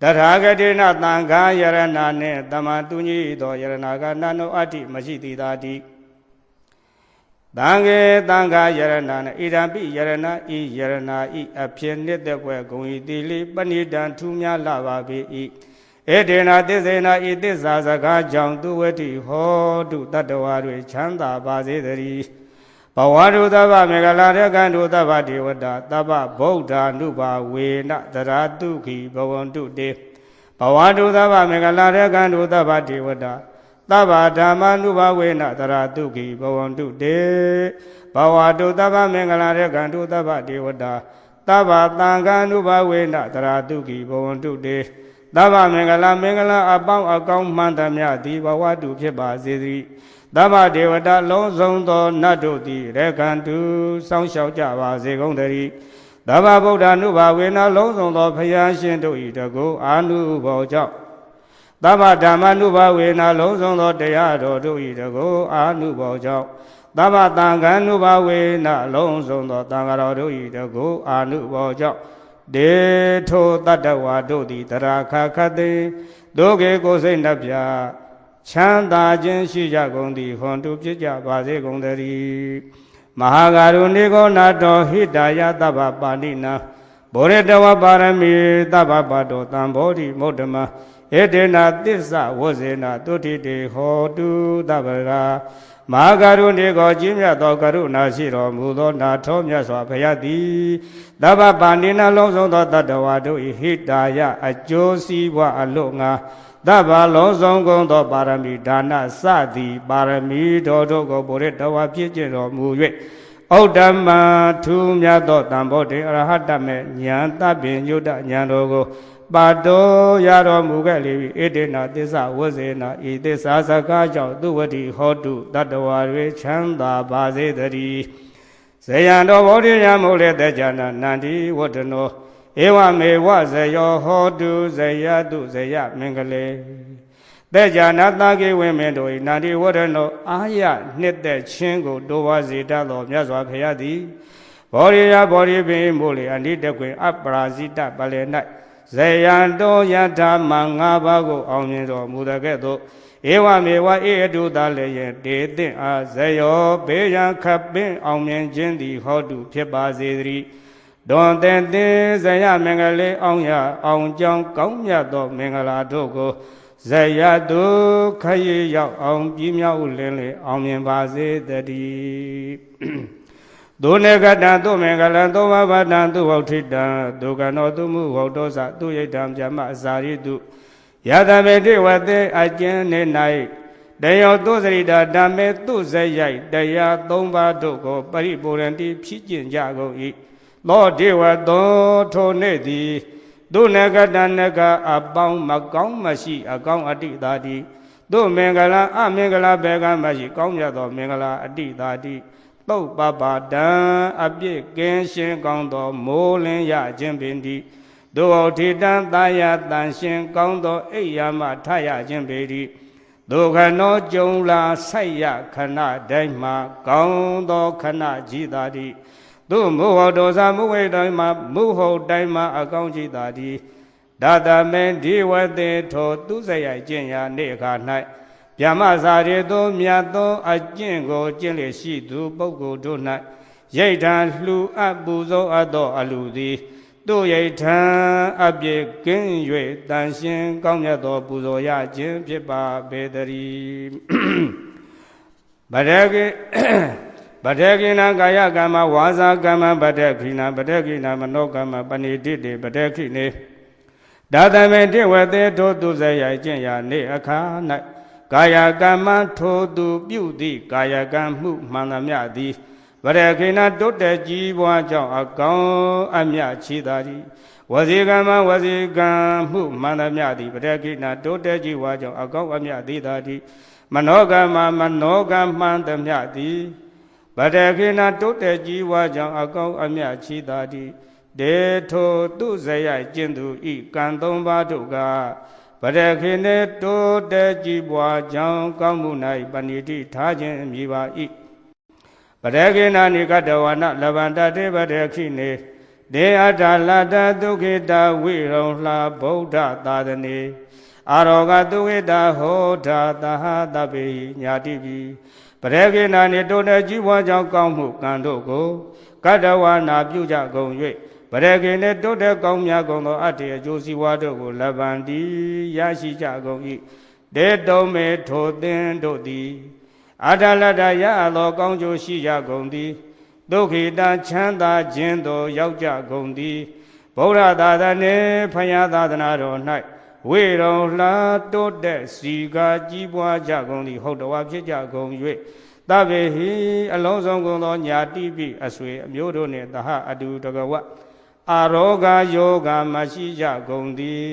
S1: တထာဂတိနသံဃာယရဏနှင့်တမန်တူညီသောယရဏကနာနောအတ္တိမရှိသေးသာတည်းသံဃေသံဃာယရဏနှင့်ဣဒံပိယရဏဤယရဏဤအဖြစ်နှစ်သက်ပွဲဂုံဤတိလိပဏိတံထူးမြတ်လှပါပေ၏ဧတေနသစ္စေနဤသစ္စာစကားကြောင့်သူဝတိဟောတုတတ္တဝါတွေချမ်းသာပါစေတည်းဘဝတုသဗ္ဗမေဃလာရကံတုသဗ္ဗဒေဝတာသဗ္ဗဗုဒ္ဓ ानु ဘာဝေနသရတုခိဘဝန္တုတေဘဝတုသဗ္ဗမေဃလာရကံတုသဗ္ဗဒေဝတာသဗ္ဗဓမ္မာနုဘာဝေနသရတုခိဘဝန္တုတေဘဝတုသဗ္ဗမေဃလာရကံတုသဗ္ဗဒေဝတာသဗ္ဗသံဃာနုဘာဝေနသရတုခိဘဝန္တုတေသဗ္ဗမင်္ဂလာအပေါင်းအကောင်းမှန်သမျှသည်ဘဝတုဖြစ်ပါစေသတည်းသဗ္ဗဒေဝတာလုံးစုံသောနတ်တို့သည်ရကံတုစောင့်ရှောက်ကြပါစေကုန်သတည်းသဗ္ဗဗုဒ္ဓ ानु ဘာဝေနလုံးစုံသောဘုရားရှင်တို့၏တကုအာနုဘောကြောင့်သဗ္ဗဓမ္မာနုဘာဝေနလုံးစုံသောတရားတော်တို့၏တကုအာနုဘောကြောင့်သဗ္ဗသံဃာနုဘာဝေနလုံးစုံသောသံဃာတော်တို့၏တကုအာနုဘောကြောင့်ဒေထိုတတ္တဝါတို့သည်တရာခခတိဒုကေကိုစိတ်နှပြချမ်းသာခြင်းရှိကြကုန်သည်ဟွန်တုဖြစ်ကြပါစေကုန်သတည်းမဟာကရုဏိကောနာတောဟိတာယသဗ္ဗပါဏိနာဘောရတဝပါရမီသဗ္ဗပါတောတံဘောဓိမုဒ္ဓမဧတေနသစ္စာဝဇေနတုတိတေဟောတုသဗ္ဗရာမဟာကရုဏိကောကြီးမြတ်သောကရုဏာရှိတော်မူသောနာထောမြတ်စွာဘုရားသည်သဗ္ဗပါဏိနာလုံးစုံသောတတ္တဝါတို့၏ဟိတာယအကျိုးစီးပွားအလို့ငါသဗ္ဗလုံးစုံကုန်သောပါရမီဒါနစသည်ပါရမီတော်တို့ကိုဘုရတဝါဖြစ်ကျင့်တော်မူ၍ဩဒ္ဓမထူးမြတ်သောတံဘောဓိအရဟတမေဉာဏ်တပ္ပညုတဉာဏ်တော်ကိုပါတော်ရတော်မူခဲ့လေ၏ဧတေနသစ္စာဝဇေနဤသစ္စာစကားကြောင့်သူဝတိဟောတုတတ္တဝါတွေချမ်းသာပါစေတည်းဇယံတော်ဗောဓိယမိုးလေတကြနာနန္ဒီဝတ္တနောဧဝမေဝဇယောဟောတုဇယတုဇယမင်္ဂလေတေဇာနာတကေဝိမင်းတို့၏နန္ဒီဝရနောအာရနှစ်သက်ခြင်းကိုတိုးပွားစေတတ်သောမြတ်စွာဘုရားသည်ဘောရိယဘောရိပင်မို့လေအနိတကွင်အပရာဇိတပလေ၌ဇယံတော်ယထာမ၅ပါးကိုအောင်မြင်တော်မူတဲ့ကဲ့သို့ဧဝမေဝဧအတုသာလည်းယတေသင်အားဇယောဘေးရန်ခပ်ပင်အောင်မြင်ခြင်းသည်ဟောတုဖြစ်ပါစေတည်း ဒွန်တဲ့တင်ဇယမင်္ဂလေးအောင်ရအောင်ကြောင်းကောင်းမြတ်သောမင်္ဂလာတို့ကိုဇယတုခရီးရောက်အောင်ပြည့်မြောက်လင်းလေအောင်မြင်ပါစေတည်းဒုနေကတံသူမင်္ဂလံသောဘဗတံသူဝဋ္ထိတံဒုကနောသူမှုဝဋ္တောသသူယိတံဗျမအစာရိတုယတမေတိဝတေအကျဉ်နေ၌တယောသူစရိတာဓမ္မေသူဇရိုက်တရား၃ပါးတို့ကိုပရိပုရဏတိဖြည့်ကျင့်ကြကုန်၏လောဒေဝသောထိုနေ့သည်သူနဂတနကအပေါင်းမကောင်းမရှိအကောင်းအတ္တိသာတိသူမင်္ဂလာအမင်္ဂလာဘေကမရှိကောင်းမြတ်သောမင်္ဂလာအတ္တိသာတိသုတ်ပပတံအပြည့်ကင်းရှင်းကောင်းသောမိုးလင်းရခြင်းပင်တည်းဒုဝထိတံသာယတန်ရှင်ကောင်းသောအိယာမထရခြင်းပေတည်းဒုက္ခနောကြုံလာဆိုင်ရခဏတိုင်းမှာကောင်းသောခဏကြီးသာတိသူမုဟုတ်တော်စာမုဝိတိုင်းမှာမုဟုတ်တိုင်းမှာအကောင်းကြီးသာတိဒါတမေဒီဝတေထောသူစရိုက်ကျင့်ရာနေ့အခါ၌ဗျမစာရေသောမြတ်သောအကျင့်ကိုကျင့်လေရှိသူပုဂ္ဂိုလ်တို့၌ရိတ်ထံလှူအပ်ပူဇော်အပ်သောအလူသည်သူရိတ်ထံအပြည့်ကင်း၍တန်ရှင်းကောင်းမြတ်သောပူဇော်ရခြင်းဖြစ်ပါပေတည်းဗဒေကိဗဒေကိနာကာယကမ္မဝါစာကမ္မဗဒေခိနာဗဒေခိနာမနောကမ္မပဏိတိတေဗဒေခိနေဒါသမေတိဝတေထိုသူဇယကျင့်ရာနေ့အခါ၌ကာယကမ္မထိုသူပြုသည့်ကာယကံမှုမှန်သမျှသည်ဗရခေနတုတ်တကြီးပွားကြောင့်အကောင်အမြချီသာသည်ဝစီကမ္မဝစီကံမှုမှန်သမျှသည်ဗရခေနတုတ်တကြီးပွားကြောင့်အကောင်အမြသည်သာသည်မနောကမ္မမနောကမှန်သမျှသည်ဗရခေနတုတ်တကြီးပွားကြောင့်အကောင်အမြချီသာသည်ဒေထိုသူဇယကျင့်သူဤကံ၃ပါးတို့ကဗရခေနတိုးတက်ကြည်ပွားကြောင်းကောင်းမှု၌ပဏိတိထားခြင်းမြည်ပါ၏ဗရခေနနိကတဝနလဗန္တတေဗရခိနေဒေအတ္တလတ္တဒုက္ခိတဝိရုံလှဗုဒ္ဓသာသနေအာရောဂဒုက္ခိတဟောတာသဟတပေညာတိပိဗရခေနနိတိုးတက်ကြည်ပွားကြောင်းကောင်းမှုကံတို့ကိုကတဝနာပြုကြကုန်၍ဗရခေနတိုးတက်ကောင်းမြတ်ကုန်သောအတ္တအကျိုးစီးပွားတို့ကိုလဗန္တိရရှိကြကုန်၏ဒေတုံမေထိုသင်တို့သည်အတ္တလတ္တရသောကောင်းကျိုးရှိကြကုန်သည်ဒုက္ခိတချမ်းသာခြင်းသို့ရောက်ကြကုန်သည်ဗုဒ္ဓသာသနေဖယားသာသနာတော်၌ဝေရုံလှတိုးတက်စီကားကြီးပွားကြကုန်သည်ဟုတ်တော်ဖြစ်ကြကုန်၍သဗ္ဗေဟိအလုံးစုံကုန်သောညာတိပိအဆွေအမျိုးတို့နှင့်သဟအတူတကဝအာရောဂယောဂမရှိကြကုန်သည်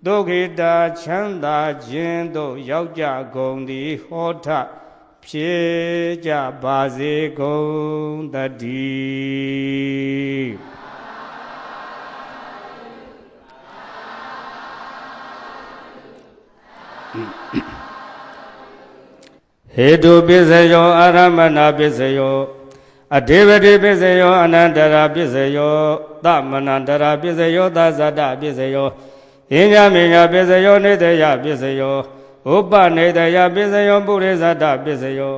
S1: ဒုက္ခိတချမ်းသာခြင်းသို့ရောက်ကြကုန်သည်ဟောထဖြစ်ကြပါစေကုန်တည်းဟေတုပစ္စယောအာရမဏပစ္စယောအဒေဝတိပစ္စယောအနန္တရာပစ္စယောသမနန္တရာပစ္စယောသဇတပစ္စယောဣညမေညပစ္စယောနေတယပစ္စယောဥပနေတယပစ္စယောပုရိသတပစ္စယော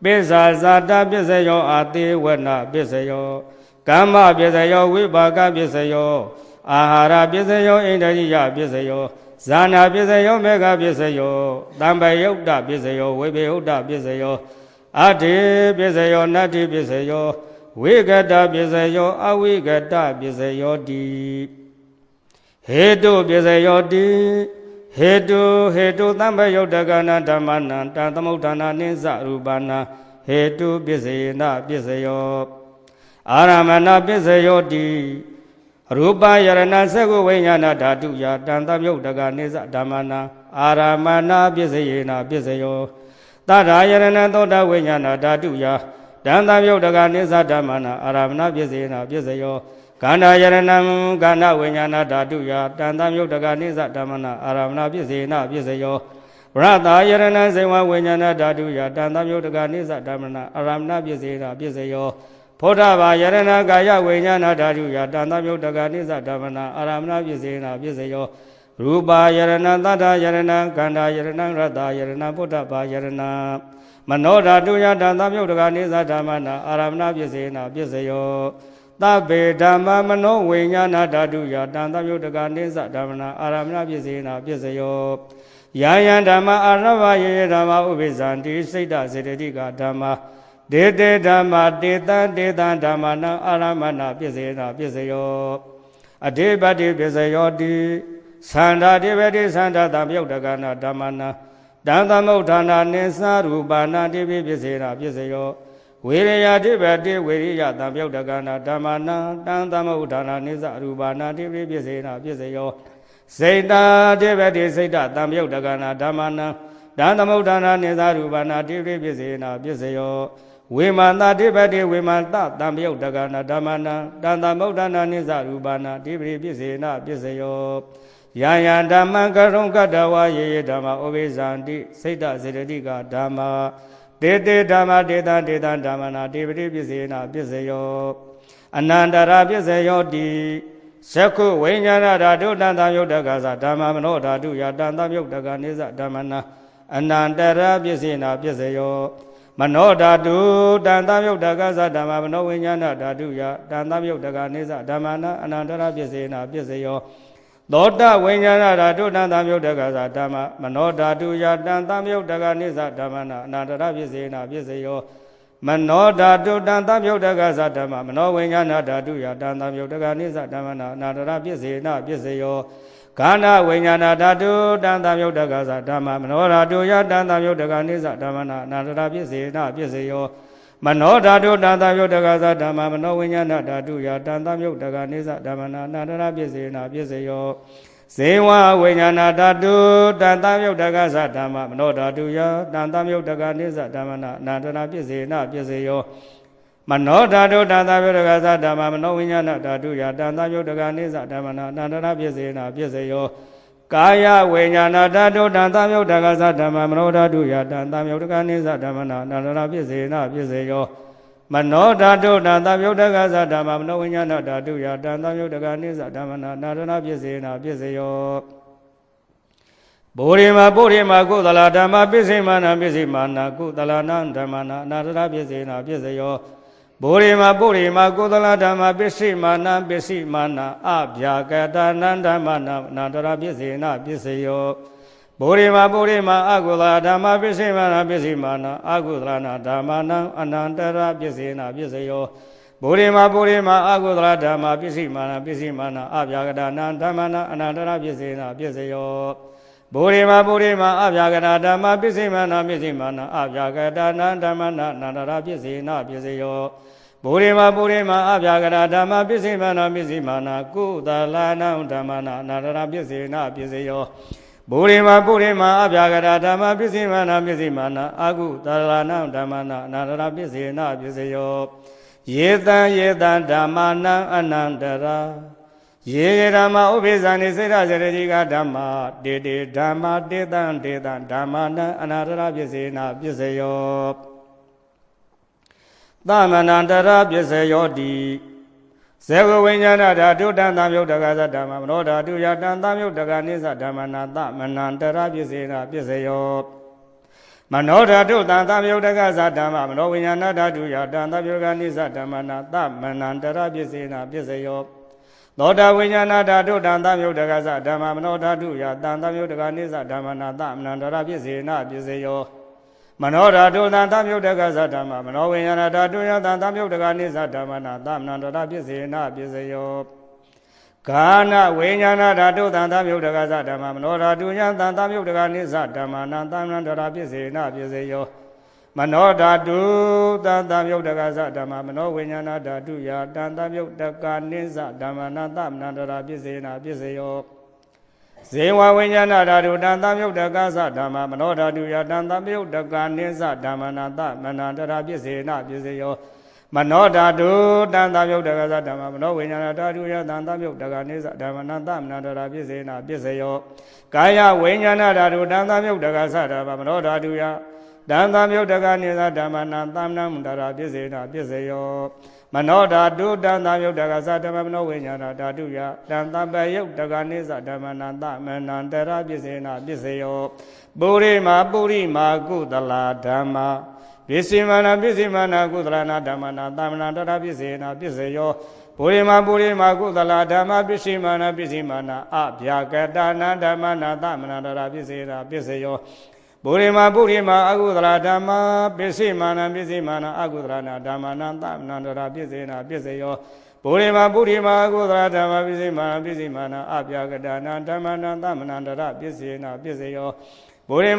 S1: ပိစ္ဆာဇာတပစ္စယောအာတိဝနပစ္စယောကမ္မပစ္စယောဝိပါကပစ္စယောအာဟာရပစ္စယောဣန္ဒြိယပစ္စယောဇာနာပစ္စယောမေဃပစ္စယောတံပယုတ်တပစ္စယောဝိပေယုတ်တပစ္စယောအတေပစ္စယောနတ္တိပစ္စယောဝိကတပစ္စယောအဝိကတပစ္စယောတိဟေတုပစ္စယောတိဟေတုသံဘယုတ်တကနာဓမ္မနံတံသမုဋ္ဌာနာနိစ္စရူပနာဟေတုပစ္စယေနပစ္စယောအာရမဏပစ္စယောတိရူပယရဏသက္ကဝိညာဏဓာတုယတံသမုဋ္ဌကနိစ္စဓမ္မနာအာရမဏပစ္စယေနပစ္စယောတထာယရဏသောတဝိညာဏဓာတုယတံသမုဋ္ဌကနိစ္စဓမ္မနာအာရမဏပစ္စယေနပစ္စယောခန္ဓာယရဏံခန္ဓာဝိညာဏဓာတုယတံသမုဋ္ဌကနိစ္စဓမ္မနာအာရမဏပစ္စေနပစ္စယောရတယရဏံဇေဝဝိညာဏဓာတုယတံသမုဋ္ဌကနိစ္စဓမ္မနာအာရမဏပစ္စေနပစ္စယောဖောဓဘာယရဏကာယဝိညာဏဓာတုယတံသမုဋ္ဌကနိစ္စဓမ္မနာအာရမဏပစ္စေနပစ္စယောရူပယရဏသတ္တယရဏခန္ဓာယရဏရတယရဏဗုဒ္ဓဘာယရဏမနောဓာတုယတံသမုဋ္ဌကနိစ္စဓမ္မနာအာရမဏပစ္စေနပစ္စယော သဗ္ဗေဓမ္မမနောဝိညာဏဓာတုယတံသမြုတကနိစ္စဓမ္မနာအာရမဏပစ္စေနာပစ္စယောယာယံဓမ္မအာရဘယေယဓမ္မဥပိစ္ဆန္တိစိတ်တစေတတိကဓမ္မဒေတေဓမ္မတေတံဓမ္မနာအာရမဏပစ္စေနာပစ္စယောအဓိပတိပစ္စယောတိသန္တာတိပတိသန္တာတံမြုတ်တကနာဓမ္မနာတံသမုဋ္ဌာနာနိသရူပနာတိပိပစ္စေနာပစ္စယောဝေရယတိပတိဝေရိယတံမြုတ်တကနာဓမ္မနာတံသမုဋ္ဌာနာနိသရူပနာတိပိပစ္စေနာပစ္စယောစေတာတိပတိစိတ်တတံမြုတ်တကနာဓမ္မနာတံသမုဋ္ဌာနာနိသရူပနာတိပိပစ္စေနာပစ္စယောဝိမာန်တာတိပတိဝိမာန်တတံမြုတ်တကနာဓမ္မနာတံသမုဋ္ဌာနာနိသရူပနာတိပိပစ္စေနာပစ္စယောယာယံဓမ္မကရုံကတဝါယေယဓမ္မဥပိစ္ဆန္တိစိတ်တစေတတိကဓမ္မတေတေဓမ္မတေတံဓမ္မနာတိပတိပစ္စေနာပစ္စယောအနန္တရာပစ္စယောတိသက္ခုဝိညာဏဓာတုတံသမြုတ်တကသဓမ္မမနောဓာတုယတံသမြုတ်တကနိစ္စဓမ္မနာအနန္တရာပစ္စေနာပစ္စယောမနောဓာတုတံသမြုတ်တကသဓမ္မမနောဝိညာဏဓာတုယတံသမြုတ်တကနိစ္စဓမ္မနာအနန္တရာပစ္စေနာပစ္စယောသောတဝိညာဏဓာတုတံသမြုတ်တကသဓမ္မမနောဓာတုယတံသမြုတ်တကနိစ္စဓမ္မနာအနန္တရာပစ္စေနာပစ္စယောမနောဓာတုတံသမြုတ်တကသဓမ္မမနောဝိညာဏဓာတုယတံသမြုတ်တကနိစ္စဓမ္မနာအနန္တရာပစ္စေနာပစ္စယောခန္ဓာဝိညာဏဓာတုတံသမြုတ်တကသဓမ္မမနောဓာတုယတံသမြုတ်တကနိစ္စဓမ္မနာအနန္တရာပစ္စေနာပစ္စယောမနောဓာတုတံသမြုတ်တကသဓမ္မမနောဝိညာဏဓာတုယတံသမြုတ်တကနိစ္စဓမ္မနာအနန္တရာပစ္စေနာပစ္စယောဇေဝဝိညာဏဓာတုတံသမြုတ်တကသဓမ္မမနောဓာတုယတံသမြုတ်တကနိစ္စဓမ္မနာအနန္တရာပစ္စေနာပစ္စယောမနောဓာတုတံသမြုတ်တကသဓမ္မမနောဝိညာဏဓာတုယတံသမြုတ်တကနိစ္စဓမ္မနာအနန္တရာပစ္စေနာပစ္စယောကာယဝိညာဏဓာတုတံသမြုတ်တကသဓမ္မမနောဓာတုယတံသမြုတ်တကနိစ္စဓမ္မနာအနန္တရာပစ္စေနာပစ္စယောမနောဓာတုတံသမြုတ်တကသဓမ္မမနောဝိညာဏဓာတုယတံသမြုတ်တကနိစ္စဓမ္မနာအနန္တရာပစ္စေနာပစ္စယောဘောရိမကုသလဓမ္မပစ္စေမာနကုသလနာဓမ္မနာအနန္တရာပစ္စေနာပစ္စယောဘောရိမကုသလဓမ္မပစ္စေမာနအဗျာကတနာဓမ္မနာအနန္တရာပစ္စေနာပစ္စယောဘောရိမအကုသလဓမ္မပစ္စေမာနအကုသလနာဓမ္မနာအနန္တရာပစ္စေနာပစ္စယောဘောရိမအကုသလဓမ္မပစ္စေမာနအဗျာကတနာဓမ္မနာအနန္တရာပစ္စေနာပစ္စယောဘောရိမအဗျာကတဓမ္မပစ္စေမာနအဗျာကတနာဓမ္မနာအနန္တရာပစ္စေနာပစ္စယောဘောရိမအဗျာကတဓမ္မပစ္စေမာနကုသလနာဓမ္မနာအနန္တရာပစ္စေနာပစ္စယောဘောရိမအဗျာကတဓမ္မပစ္စေမာနအကုသလနာဓမ္မနာအနန္တရာပစ္စေနာပစ္စယောယေတံဓမ္မနာအနန္တရာယေဓမ္မဥပိစ္ဆန္တိစေတစေတတိကဓမ္မတေတေဓမ္မတေတံဓမ္မနာအနန္တရာပစ္စေနာပစ္စယောသမဏန္တရာပစ္စယောတိဇေဝဝိညာဏဓာတုတံသမြုတ်တကသဓမ္မမနောဓာတုယတံသမြုတ်တကနိစ္စဓမ္မနာသမဏန္တရာပစ္စေနာပစ္စယောမနောဓာတုတံသမြုတ်တကသဓမ္မမနောဝိညာဏဓာတုယတံသမြုတ်တကနိစ္စဓမ္မနာသမဏန္တရာပစ္စေနာပစ္စယောသောတာဝိညာဏဓာတုတံသမြုတ်တကသဓမ္မမနောဓာတုယတံသမြုတ်တကနိစ္စဓမ္မနာသမဏန္တရာပစ္စေနာပစ္စယောမနောဓာတုတံသမြုတ်တကသဓမ္မမနောဝိညာဏဓာတုယတံသမြုတ်တကနိစ္စဓမ္မနာသမဏန္တရာပစ္စေနာပစ္စယောကာနဝိညာဏဓာတုတံသမြုတ်တကသဓမ္မမနောဓာတုယတံသမြုတ်တကနိစ္စဓမ္မနာသမဏန္တရာပစ္စေနာပစ္စယောမနောဓာတုတံသမြုတ်တကသဓမ္မမနောဝိညာဏဓာတုယတံသမြုတ်တကနိစ္စဓမ္မနာသမဏန္တရာပစ္စေနာပစ္စယောဇေဝဝိညာဏဓာတုတံသမြုတ်တကသဓမ္မမနောဓာတုယတံသမြုတ်တကနိစ္စဓမ္မနာသမဏန္တရာပစ္စေနာပစ္စယောမနောဓာတုတံသမြုတ်တကသဓမ္မမနောဝိညာဏဓာတုယတံသမြုတ်တကနိစ္စဓမ္မနာသမဏန္တရာပစ္စေနာပစ္စယောကာယဝိညာဏဓာတုတံသမြုတ်တကသဓမ္မမနောဓာတုယတံသမြုတ်တကနိစ္စဓမ္မနာသမဏန္တရာပစ္စေနာပစ္စယောမနောဓာတုတံသမြုတ်တကသဓမ္မမနောဝိညာဏဓာတုယတံသပ္ပယုတ်တကနိစ္စဓမ္မနာသမဏန္တရာပစ္စေနာပစ္စယောပုရိမာကုသလာဓမ္မပစ္စေမာနကုသလနာဓမ္မနာသမဏန္တရာပစ္စေနာပစ္စယော ပုရိမာကုသလဓမ္မပစ္စည်းမာနပစ္စည်းမာနအဗျာကတာနာဓမ္မနာသမဏန္တရာပစ္စေနာပစ္စယောပုရိမာအကုသလဓမ္မပစ္စည်းမာနပစ္စည်းမာနအကုသလနာဓမ္မနာသမဏန္တရာပစ္စေနာပစ္စယောပုရိမာအကုသလဓမ္မပစ္စည်းမာနပစ္စည်းမာနအဗျာကတာနာဓမ္မနာသမဏန္တရာပစ္စေနာပစ္စယောပုရိ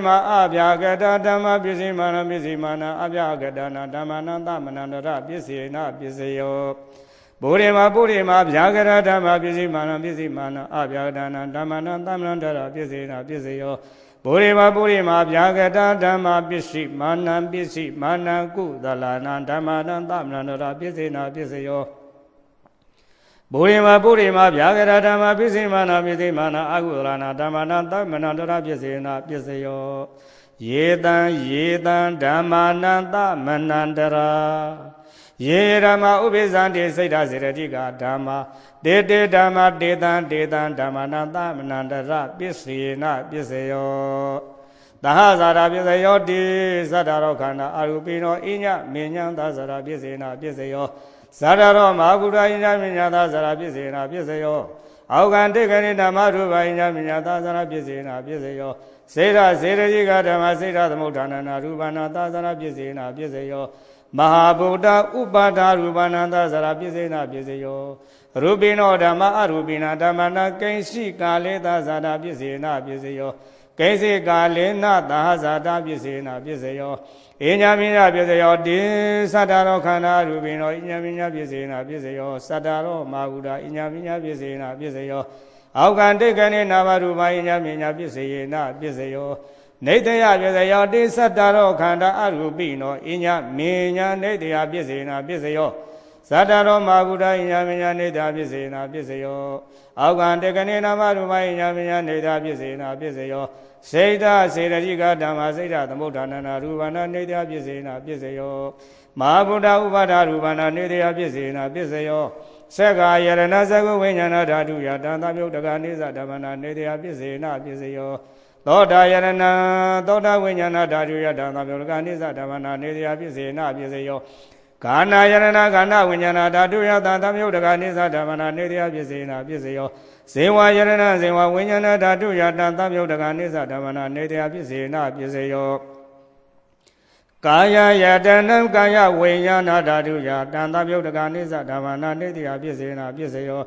S1: မာအဗျာကတာဓမ္မပစ္စည်းမာနပစ္စည်းမာနအဗျာကတာနာဓမ္မနာသမဏန္တရာပစ္စေနာပစ္စယောပုရိမာဗျာကရဓမ္မပစ္စည်းမာနပစ္စည်းမာနအဗျာကတာနာဓမ္မနာသမဏန္တရာပစ္စေနာပစ္စယောပုရိမာဗျာကတာဓမ္မပစ္စည်းမာနပစ္စည်းမာနကုသလနာဓမ္မနာသမဏန္တရာပစ္စေနာပစ္စယောပုရိမာဗျာကရဓမ္မပစ္စည်းမာနပစ္စည်းမာနအကုသလနာဓမ္မနာသမဏန္တရာပစ္စေနာပစ္စယောယေတံဓမ္မနာသမဏန္တရာယေဓမ္မဥပိသန္တိစိတ်ဓာစေရတိကဓမ္မတေဓမ္မတေတံဓမ္မနာသမဏန္တရပစ္စေနပစ္စယောသဟဇာရပစ္စယောတိသတ္တရောခန္ဓာအရူပိနောဣညမေညံသဇာရပစ္စေနပစ္စယောဇာရရောမဟာဗုဒ္ဓဣညမေညံသဇာရပစ္စေနပစ္စယောအောကံတေကနိဓမ္မရူပဣညမေညံသဇာရပစ္စေနပစ္စယောစေရစေရတိကဓမ္မစေရသမုဋ္ဌာနနာရူပနာသဇာရပစ္စေနပစ္စယောမဟာဗုဒ္ဓဥပါဒရူပနန္တဇာရပစ္စေနပစ္စယောရူပိနောဓမ္မအရူပိနာဓမ္မနာကိဉ္စီကာလေသဇာတာပစ္စေနပစ္စယောကိဉ္စီကာလေနသဟဇာတာပစ္စေနပစ္စယောဣညာမိညာပစ္စယောတိသတ္တရောခန္ဓာရူပိနောဣညာမိညာပစ္စေနပစ္စယောသတ္တရောမာဟုတာဣညာမိညာပစ္စေနပစ္စယောအောကံတိကနိနာမရူပဣညာမိညာပစ္စေနပစ္စယောနေတယပစ္စယောတိသတ္တရောခန္ဓာအရူပိနောဣညာမေညာနေတယပစ္စေနပစ္စယောသတ္တရောမာဟုတာဣညာမေညာနေတယပစ္စေနပစ္စယောအောကံတေကနိနာမရူပဣညာမေညာနေတယပစ္စေနပစ္စယောစေတစေရတိကဓမ္မစေတသမုဋ္ဌာနနာရူပနာနေတယပစ္စေနပစ္စယောမဟာဗုဒ္ဓဥပါဒရူပနာနေတယပစ္စေနပစ္စယောသက္ကာယရဏသကုဝိညာဏဓာတုယတံသမြုတ်တကနိသဓမ္မနာနေတယပစ္စေနပစ္စယောသောတာယရဏသောတာဝိညာဏဓာတုယတံသမြုတ်တကနိသဓမ္မနာနေတယပစ္စေနပစ္စယောခန္ဓာယရဏခန္ဓာဝိညာဏဓာတုယတံသမြုတ်တကနိသဓမ္မနာနေတယပစ္စေနပစ္စယောဇေဝယရဏဇေဝဝိညာဏဓာတုယတံသမြုတ်တကနိသဓမ္မနာနေတယပစ္စေနပစ္စယောကာယယတနံကာယဝိညာဏဓာတုယတံသမြုတ်တကနိသဓမ္မနာနေတယပစ္စေနပစ္စယော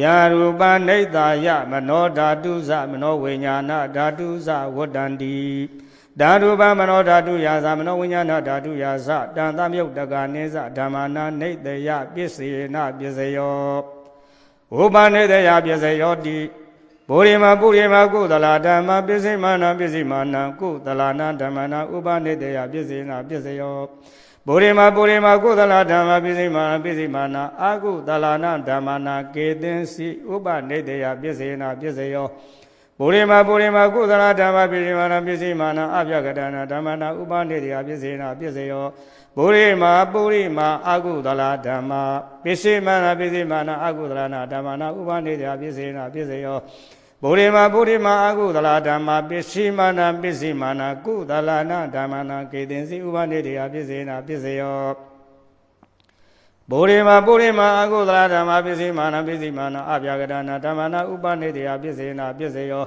S1: ယာရူပနိတ္တယမနောဓာတုသမနောဝိညာဏဓာတုသဝတ္တန္တိဓာရူပမနောဓာတုယာသမနောဝိညာဏဓာတုယာသတံသမြုတ်တကနိသဓမ္မနာနိတ္တယပစ္စေနပစ္စယောဝုပနိတ္တယပစ္စယောတိပုရိမာကုသလဓမ္မပစ္စေမာနပစ္စေမာနကုသလနာဓမ္မနာဥပနိတ္တယပစ္စေနပစ္စယောပုရိမာကုသလဓမ္မပစ္စေမာနပစ္စေမာနအာကုသလနာဓမ္မနာကေသင်္စီဥပနိတ္တယပစ္စေနပစ္စယောပုရိမာကုသလဓမ္မပစ္စေမာနပစ္စေမာနအဗျကတနာဓမ္မနာဥပနိတ္တယပစ္စေနပစ္စယောပုရိမာအာကုသလဓမ္မပစ္စေမာနပစ္စေမာနအာကုသလနာဓမ္မနာဥပနိတ္တယပစ္စေနပစ္စယောပုရိမာအာကုသလဓမ္မပစ္စေမာနပစ္စေမာနကုသလနာဓမ္မနာကေသင်္စီဥပနိတ္တယပစ္စေနပစ္စယောပုရိမာအာကုသလဓမ္မပစ္စေမာနပစ္စေမာနအဗျာကတနာဓမ္မနာဥပနိတ္တယပစ္စေနပစ္စယော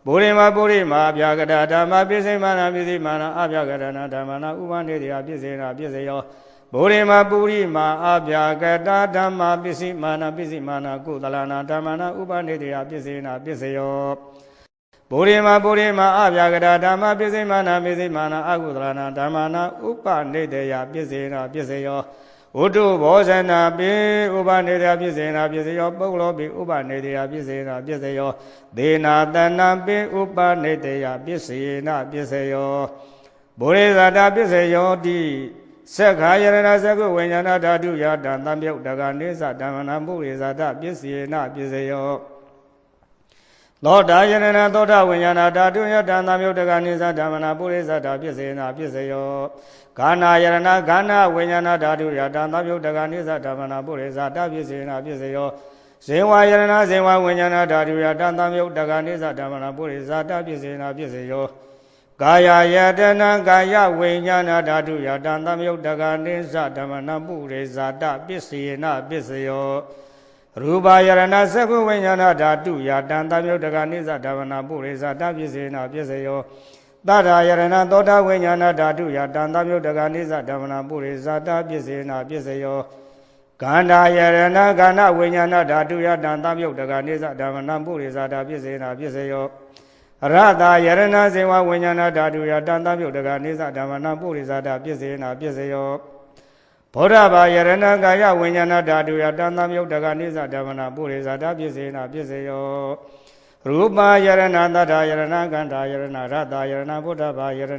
S1: ပုရိမာအဗျာကတဓမ္မပစ္စေမာနပစ္စေမာနအဗျာကတနာဓမ္မနာဥပနိတ္တယပစ္စေနပစ္စယောပုရိမာအဗျာကတဓမ္မပစ္စေမာနပစ္စေမာနကုသလနာဓမ္မနာဥပနိတ္တယပစ္စေနပစ္စယောပုရိမာအဗျာကတဓမ္မပစ္စေမာနပစ္စေမာနအကုသလနာဓမ္မနာဥပနိတ္တယပစ္စေနပစ္စယောဝတ္ထုဘောဇနာပိဥပနိတ္တယပစ္စေနပစ္စယောပုဂ္ဂလောပိဥပနိတ္တယပစ္စေနပစ္စယောဒေနာတဏံပိဥပနိတ္တယပစ္စေနပစ္စယောဗုရိဇာတာပစ္စယောတိသက္ခာယရဏသကုဝိညာဏဓာတုယတံသမြုတ်တကနိသဓမ္မနာပုရိဇာတပစ္စေနပစ္စယောသောတာယရဏသောတာဝိညာဏဓာတုယတံသမြုတ်တကနိသဓမ္မနာပုရိဇာတပစ္စေနပစ္စယောခန္ဓာယရဏခန္ဓာဝိညာဏဓာတုယတံသမြုတ်တကနိသဓမ္မနာပုရိဇာတပစ္စေနပစ္စယောဇေဝယရဏဇေဝဝိညာဏဓာတုယတံသမြုတ်တကနိသဓမ္မနာပုရိဇာတပစ္စေနပစ္စယော ကာယယတနာကာယဝိညာဏဓာတုယတံသမယုတ်တကနိစ္စဓမ္မနာပုရိဇာတပစ္စယေနပစ္စယောရူပယရဏသက္ကုဝိညာဏဓာတုယတံသမယုတ်တကနိစ္စဓမ္မနာပုရိဇာတပစ္စယေနပစ္စယောသတ္တယရဏသောတာဝိညာဏဓာတုယတံသမယုတ်တကနိစ္စဓမ္မနာပုရိဇာတပစ္စယေနပစ္စယောကန္တာယရဏကန္နဝိညာဏဓာတုယတံသမယုတ်တကနိစ္စဓမ္မနာပုရိဇာတပစ္စယေနပစ္စယောရတယရဏဇေဝဝိညာဏဓာတုယတံသမယုတ်တကနိစ္စဓမ္မနာပုရိဇာတပစ္စယေနပစ္စယောဘောဓဘာယရဏကာယဝိညာဏဓာတုယတံသမယုတ်တကနိစ္စဓမ္မနာပုရိဇာတပစ္စယေနပစ္စယောရူပယရဏသတ္တယရဏကန္တာယရဏရတယရဏဘောဓဘာယရဏ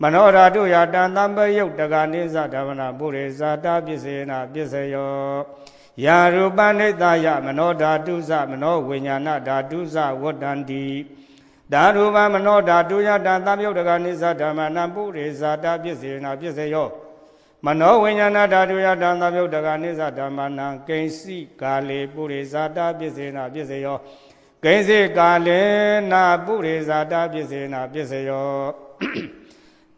S1: မနောဓာတုယတံသမယုတ်တကနိစ္စဓမ္မနာပုရိဇာတပစ္စယေနပစ္စယောယာရူပနိတယမနောဓာတုသမနောဝိညာဏဓာတုသဝတ္တန္တိဓာရူပမနောဓာတုယတံသမယုတ်တကနိစ္စဓမ္မနာပုရိဇာတပစ္စယေနပစ္စယောမနောဝိညာဏဓာတုယတံသမယုတ်တကနိစ္စဓမ္မနာကိဉ္စီကာလေပုရိဇာတပစ္စယေနပစ္စယောကိဉ္စီကာလေနာပုရိဇာတပစ္စယေနပစ္စယော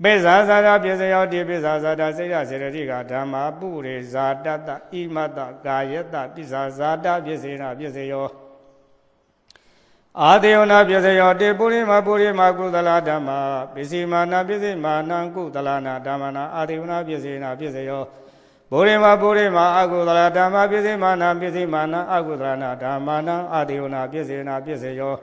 S1: ပိဇာဇာတပစ္စယောတိပိဇာဇာတစိရစေတတိကဓမ္မာပုရိဇာတတဣမတကာယတပိဇာဇာတပစ္စေနပစ္စယောအာတေယနာပစ္စယောတေပုရိမပုရိမကုသလဓမ္မာပစ္စည်းမာနပစ္စည်းမာနံကုသလနာဓမ္မနာအာတေယနာပစ္စေနပစ္စယောပုရိမပုရိမအကုသလဓမ္မာပစ္စည်းမာနံပစ္စည်းမာနံအကုသလနာဓမ္မနာအာတေယနာပစ္စေနပစ္စယော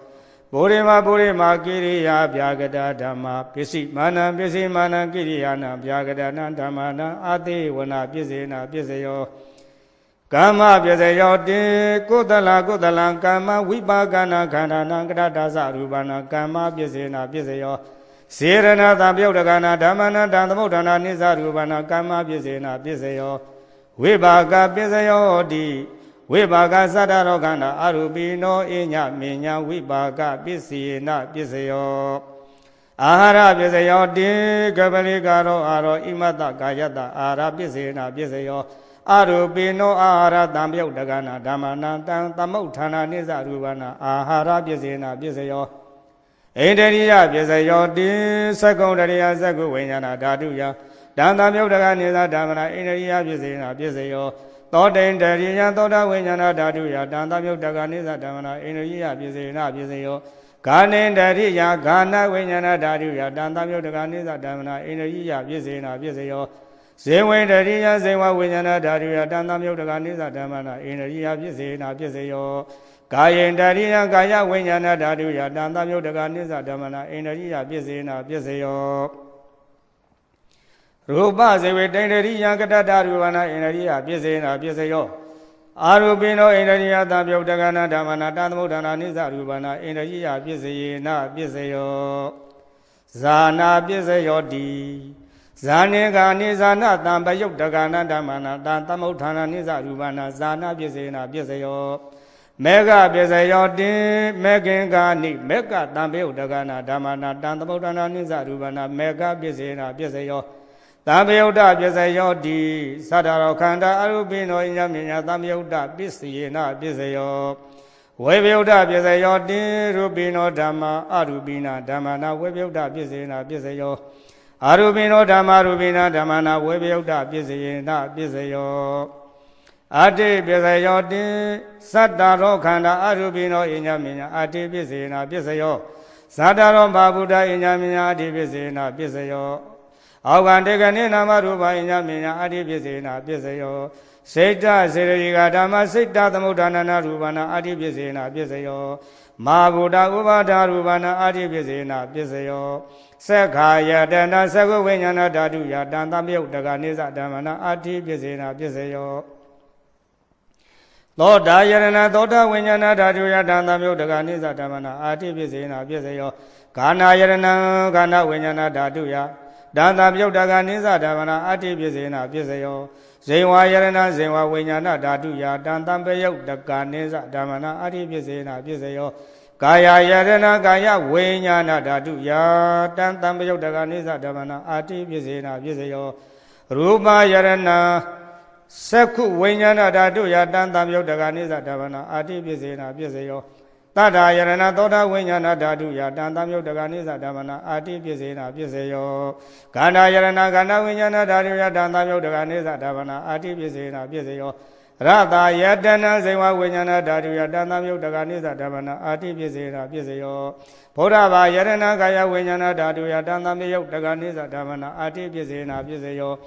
S1: ပုရိမပုရိမကိရိယာဗျာဂတဓမ္မာပစ္စည်းမာနံပစ္စည်းမာနံကိရိယာနာဗျာဂတနာဓမ္မနာအာတေဝနာပစ္စေနပစ္စယောကာမပစ္စယောတေကုသလကုသလံကာမဝိပါကနာခန္ဓာနံကရတသရူပနာကာမပစ္စေနပစ္စယောစေရဏသံပြုတ်တကနာဓမ္မနာတံသမုဋ္ဌာနာနိစ္စရူပနာကာမပစ္စေနပစ္စယောဝိပါကပစ္စယောတိဝိပါကသတ္တရောခန္ဓာအရူပိနောအညမေညာဝိပါကပစ္စယေနပစ္စယောအာဟာရပစ္စယောတေကပလိကာရောအာရောဣမတကာယတအာဟာရပစ္စေနပစ္စယောအရူပိနောအာဟာရတံပြုတ်တကနာဓမ္မနာတံသမုဋ္ဌာနာနိစ္စရူပနာအာဟာရပစ္စေနပစ္စယောဣန္ဒရိယပစ္စယောတေသက္ကုံတရိယသက္ကုဝိညာဏဓာတုယတံသမပြုတ်တကနိစ္စဓမ္မနာဣန္ဒရိယပစ္စေနပစ္စယောသောတိန်တရိယသောတာဝိညာဏဓာတုယတံသမယုတ်တကနိစ္စဓမ္မနာဣန္ဒရိယပစ္စေနပစ္စယောဂာနိတရိယဂာနဝိညာဏဓာတုယတံသမယုတ်တကနိစ္စဓမ္မနာဣန္ဒရိယပစ္စေနပစ္စယောဇေဝိတရိယဇေဝဝိညာဏဓာတုယတံသမယုတ်တကနိစ္စဓမ္မနာဣန္ဒရိယပစ္စေနပစ္စယောကာယေတရိယကာယဝိညာဏဓာတုယတံသမယုတ်တကနိစ္စဓမ္မနာဣန္ဒရိယပစ္စေနပစ္စယောရူပဇေဝတိန်တရိယကတတရူပနာဣန္ဒရိယပစ္စေနပစ္စယောအာရူပိနောဣန္ဒရိယသံပြုတ်တကနာဓမ္မနာတံသမုဋ္ဌာနာနိစ္စရူပနာဣန္ဒရိယပစ္စယေနပစ္စယောဇာနာပစ္စယောတိဇာနေကာနိဇာနာတံပယုတ်တကနာဓမ္မနာတံသမုဋ္ဌာနာနိစ္စရူပနာဇာနာပစ္စေနပစ္စယောမေဃပစ္စယောတိမေခင်ကာနိမေကတံပယုတ်တကနာဓမ္မနာတံသမုဋ္ဌာနာနိစ္စရူပနာမေဃပစ္စေနပစ္စယောသံပယုတ်တပစ္စယောတိသတ္တရောခန္ဓာအရူပိနောညမြညာသံပယုတ်တပစ္စယေနပစ္စယောဝေပယုတ်တပစ္စယောတိရူပိနောဓမ္မာအရူပိနာဓမ္မနာဝေပယုတ်တပစ္စေနပစ္စယောအရူပိနောဓမ္မာရူပိနာဓမ္မနာဝေပယုတ်တပစ္စယေနပစ္စယောအတိပစ္စယောတိသတ္တရောခန္ဓာအရူပိနောညမြညာအတိပစ္စေနပစ္စယောသတ္တရောဘာဗုဒ္ဓညမြညာအတိပစ္စေနပစ္စယောအောက်ကံတေကနိနာမရူပညမြညာအတ္တိပစ္စေနပစ္စယောစိတ်တစေရိကဓမ္မစိတ်တသမုဋ္ဌာနာရူပနာအတ္တိပစ္စေနပစ္စယောမာဗုဒ္ဓဥပါဒရူပနာအတ္တိပစ္စေနပစ္စယောသက္ခာယတနာသက္ကဝိညာဏဓာတုယတံသမယုတ်တကနိစ္စဓမ္မနာအတ္တိပစ္စေနပစ္စယောသောတာယရဏသောတာဝိညာဏဓာတုယတံသမယုတ်တကနိစ္စဓမ္မနာအတ္တိပစ္စေနပစ္စယောဂာနာယရဏဂာနဝိညာဏဓာတုယတံသမယုတ်တကနိစ္စဓမ္မနာအတ္တိပစ္စေနပစ္စယောဇေဝယရဏဇေဝဝိညာဏဓာတုယတံသမယုတ်တကနိစ္စဓမ္မနာအတ္တိပစ္စေနပစ္စယောကာယယရဏကာယဝိညာဏဓာတုယတံသမယုတ်တကနိစ္စဓမ္မနာအတ္တိပစ္စေနပစ္စယောရူပယရဏသက္ခုဝိညာဏဓာတုယတံသမယုတ်တကနိစ္စဓမ္မနာအတ္တိပစ္စေနပစ္စယော Tada Yarana Toda Winyana Daduya, Tanta Mutaganisa Damana, Ati Pisina, Pisayo, Ganda Yarana Ganda Winyana Daduya, Tanta Mutaganisa Damana, Ati Pisina, Pisayo, Rata Yadana Sewa Winyana Daduya, Tanta Mutaganisa Damana, Ati Pisina, Pisayo, Podava Yarana Gaya Winyana Daduya, Tanta Mutaganisa Damana, Ati Pisina, Pisayo,